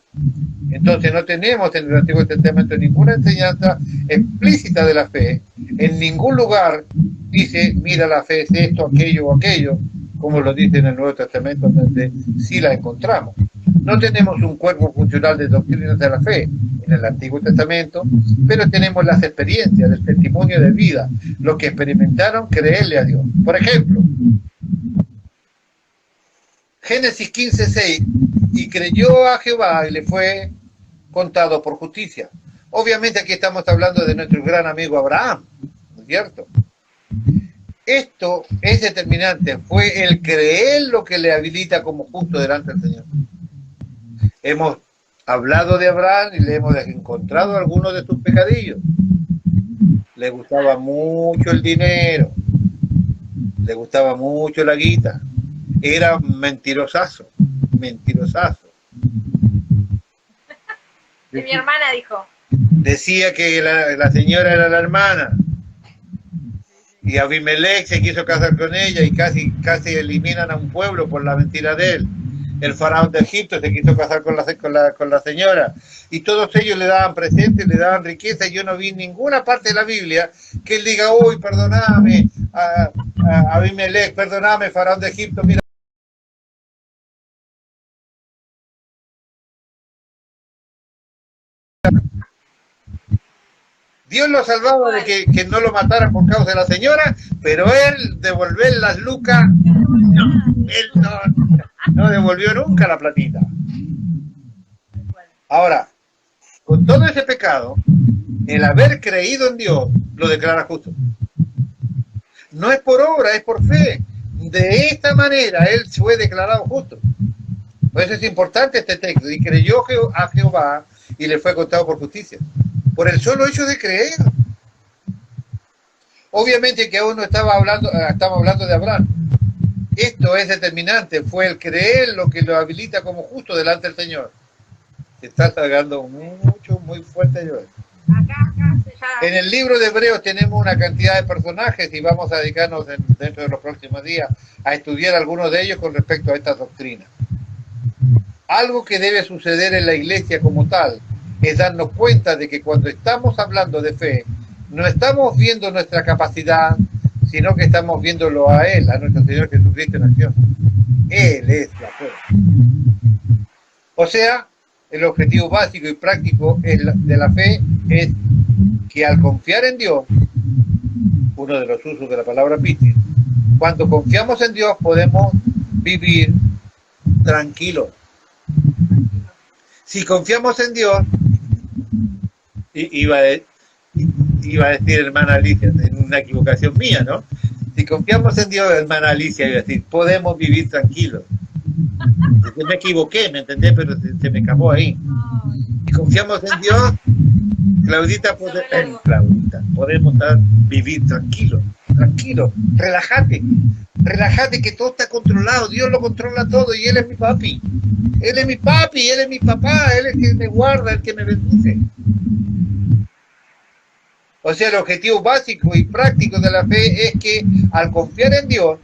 Speaker 1: Entonces no tenemos en el Antiguo Testamento ninguna enseñanza explícita de la fe. En ningún lugar dice, mira, la fe es esto, aquello o aquello, como lo dice en el Nuevo Testamento, donde sí la encontramos. No tenemos un cuerpo funcional de doctrinas de la fe. en el Antiguo Testamento, pero tenemos las experiencias del testimonio de vida, los que experimentaron creerle a Dios. Por ejemplo, Génesis 15:6, y creyó a Jehová y le fue contado por justicia. Obviamente aquí estamos hablando de nuestro gran amigo Abraham, ¿no es cierto? Esto es determinante, fue el creer lo que le habilita como justo delante del Señor. Hemos hablado de Abraham y le hemos encontrado algunos de sus pecadillos. Le gustaba mucho el dinero, le gustaba mucho la guita, era mentirosazo, mentirosazo.
Speaker 2: Y mi hermana dijo.
Speaker 1: Decía que la señora era la hermana, y Abimelech se quiso casar con ella y casi eliminan a un pueblo por la mentira de él. El faraón de Egipto se quiso casar con la señora, y todos ellos le daban presentes, le daban riqueza, y yo no vi en ninguna parte de la Biblia que él diga, uy, perdóname, Abimelech, perdóname, faraón de Egipto, mira. Dios lo salvaba de que no lo mataran por causa de la señora, pero él devolver las lucas, no, él no devolvió nunca la platita. Ahora, con todo ese pecado, el haber creído en Dios lo declara justo. No es por obra, es por fe. De esta manera él fue declarado justo. Por eso es importante este texto. Y creyó a Jehová y le fue contado por justicia. Por el solo hecho de creer. Obviamente que aún no estamos hablando de Abraham. Esto es determinante, fue el creer lo que lo habilita como justo delante del Señor. Se está tragando mucho, muy fuerte, Joel. En el libro de Hebreos tenemos una cantidad de personajes y vamos a dedicarnos dentro de los próximos días a estudiar algunos de ellos con respecto a estas doctrinas. Algo que debe suceder en la iglesia como tal es darnos cuenta de que cuando estamos hablando de fe, no estamos viendo nuestra capacidad, sino que estamos viéndolo a Él, a nuestro Señor Jesucristo en acción. Él es la fe. O sea, el objetivo básico y práctico de la fe es que al confiar en Dios, uno de los usos de la palabra pistis, cuando confiamos en Dios podemos vivir tranquilos. Si confiamos en Dios, iba a decir hermana Alicia, en una equivocación mía, ¿no? Si confiamos en Dios, hermana Alicia, iba a decir, podemos vivir tranquilos. Me equivoqué, ¿me entendés? Pero se me acabó ahí. Si confiamos en Dios, Claudita, podemos vivir tranquilos, relájate que todo está controlado, Dios lo controla todo y Él es mi papi, Él es mi papá, Él es el que me guarda, el que me bendice. O sea, el objetivo básico y práctico de la fe es que al confiar en Dios,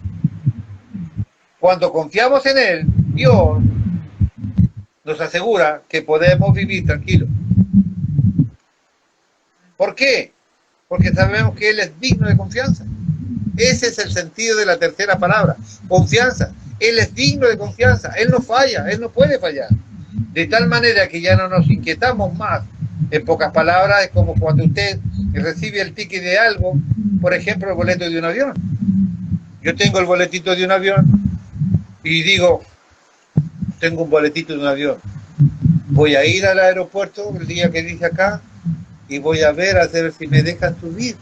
Speaker 1: cuando confiamos en Él, Dios nos asegura que podemos vivir tranquilos. ¿Por qué? Porque sabemos que Él es digno de confianza. Ese es el sentido de la tercera palabra, confianza. Él es digno de confianza, Él no falla, Él no puede fallar. De tal manera que ya no nos inquietamos más. En pocas palabras, es como cuando usted recibe el ticket de algo, por ejemplo, el boleto de un avión. Yo tengo el boletito de un avión y digo, tengo un boletito de un avión. Voy a ir al aeropuerto el día que dice acá y voy a ver si me dejan subir.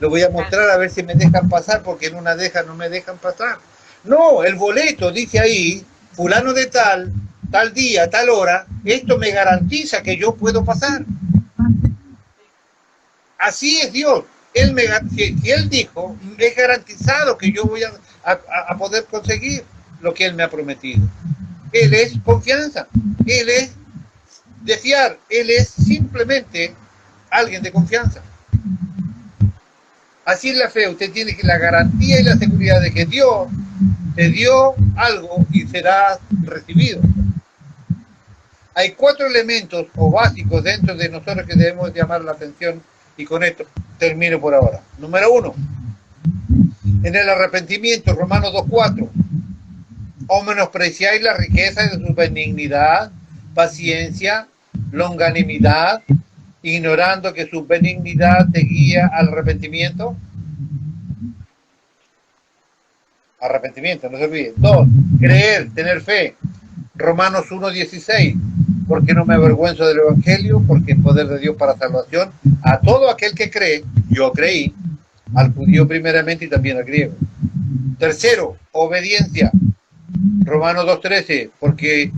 Speaker 1: Lo voy a mostrar a ver si me dejan pasar, porque en una no me dejan pasar. No, el boleto dice ahí, fulano de tal día, tal hora, esto me garantiza que yo puedo pasar. Así es Dios. Si Él dijo, es garantizado que yo voy a poder conseguir lo que Él me ha prometido. Él es confianza, Él es de fiar, Él es simplemente alguien de confianza. Así es la fe, usted tiene la garantía y la seguridad de que Dios te dio algo y será recibido. Hay 4 elementos o básicos dentro de nosotros que debemos llamar la atención, y con esto termino por ahora. Número 1, en el arrepentimiento, Romanos 2:4, o menospreciáis la riqueza de su benignidad, paciencia, longanimidad, ignorando que su benignidad te guía al arrepentimiento. Arrepentimiento, no se olvide. 2, creer, tener fe. Romanos 1:16, porque no me avergüenzo del Evangelio, porque es poder de Dios para salvación a todo aquel que cree. Yo creí, al judío primeramente y también al griego. 3, obediencia. Romanos 2:13, porque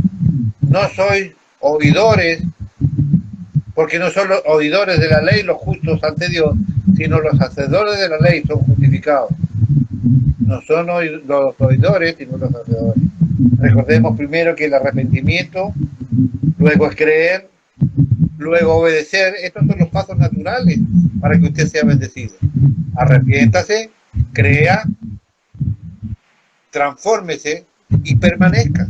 Speaker 1: no sois oidores, porque no son los oidores de la ley los justos ante Dios, sino los hacedores de la ley son justificados. No son los oidores, sino los hacedores. Recordemos primero que el arrepentimiento, luego es creer, luego obedecer. Estos son los pasos naturales para que usted sea bendecido. Arrepiéntase, crea, transfórmese y permanezca.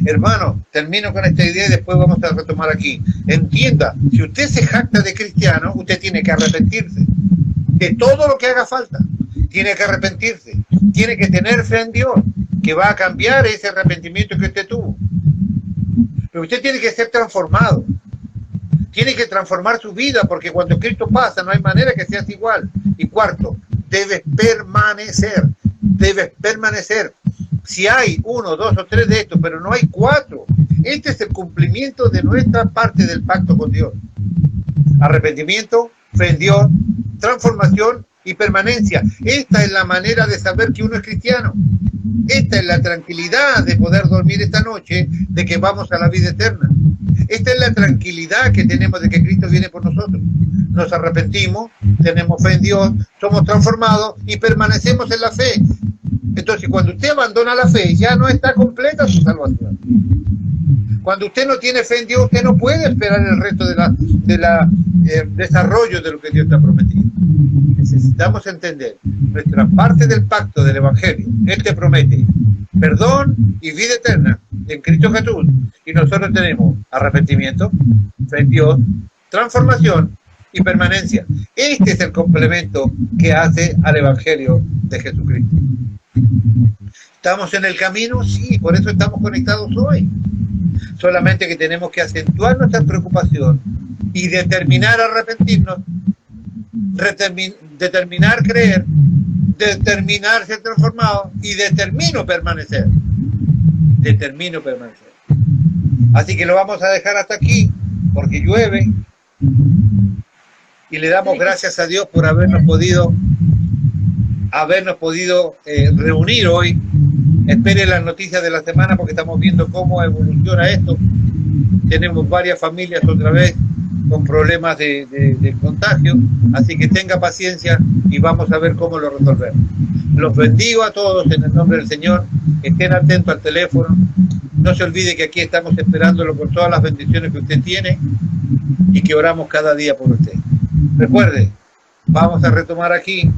Speaker 1: Hermano, termino con esta idea y después vamos a retomar aquí. Entienda, si usted se jacta de cristiano, usted tiene que arrepentirse de todo lo que haga falta. Tiene que arrepentirse, tiene que tener fe en Dios, que va a cambiar ese arrepentimiento que usted tuvo. Pero usted tiene que ser transformado, tiene que transformar su vida, porque cuando Cristo pasa no hay manera que seas igual. Y 4, debes permanecer, debes permanecer. Si hay 1, 2 o 3 de estos, pero no hay 4, este es el cumplimiento de nuestra parte del pacto con Dios. Arrepentimiento, fe en Dios, transformación y permanencia. Esta es la manera de saber que uno es cristiano. Esta es la tranquilidad de poder dormir esta noche, de que vamos a la vida eterna. Esta es la tranquilidad que tenemos de que Cristo viene por nosotros. Nos arrepentimos, tenemos fe en Dios, somos transformados y permanecemos en la fe. Entonces, cuando usted abandona la fe, ya no está completa su salvación. Cuando usted no tiene fe en Dios, usted no puede esperar el resto del desarrollo de lo que Dios te ha prometido. Necesitamos entender nuestra parte del pacto del Evangelio. Él te promete perdón y vida eterna en Cristo Jesús. Y nosotros tenemos arrepentimiento, fe en Dios, transformación y permanencia. Este es el complemento que hace al Evangelio de Jesucristo. ¿Estamos en el camino? Sí, por eso estamos conectados hoy. Solamente que tenemos que acentuar nuestra preocupación y determinar arrepentirnos, determinar creer, determinar ser transformado y determino permanecer. Determino permanecer. Así que lo vamos a dejar hasta aquí, porque llueve, y le damos gracias a Dios por habernos podido reunir hoy. Espere las noticias de la semana, porque estamos viendo cómo evoluciona esto. Tenemos varias familias otra vez con problemas de contagio, así que tenga paciencia y vamos a ver cómo lo resolvemos. Los bendigo a todos en el nombre del Señor. Estén atentos al teléfono. No se olvide que aquí estamos esperándolo con todas las bendiciones que usted tiene y que oramos cada día por usted. Recuerde, vamos a retomar aquí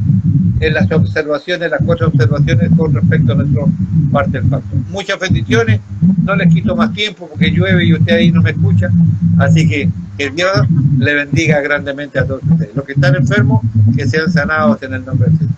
Speaker 1: en las observaciones, las 4 observaciones con respecto a nuestra parte del pacto. Muchas bendiciones, no les quito más tiempo porque llueve y usted ahí no me escucha, así que Dios le bendiga grandemente a todos ustedes. Los que están enfermos, que sean sanados en el nombre del Señor.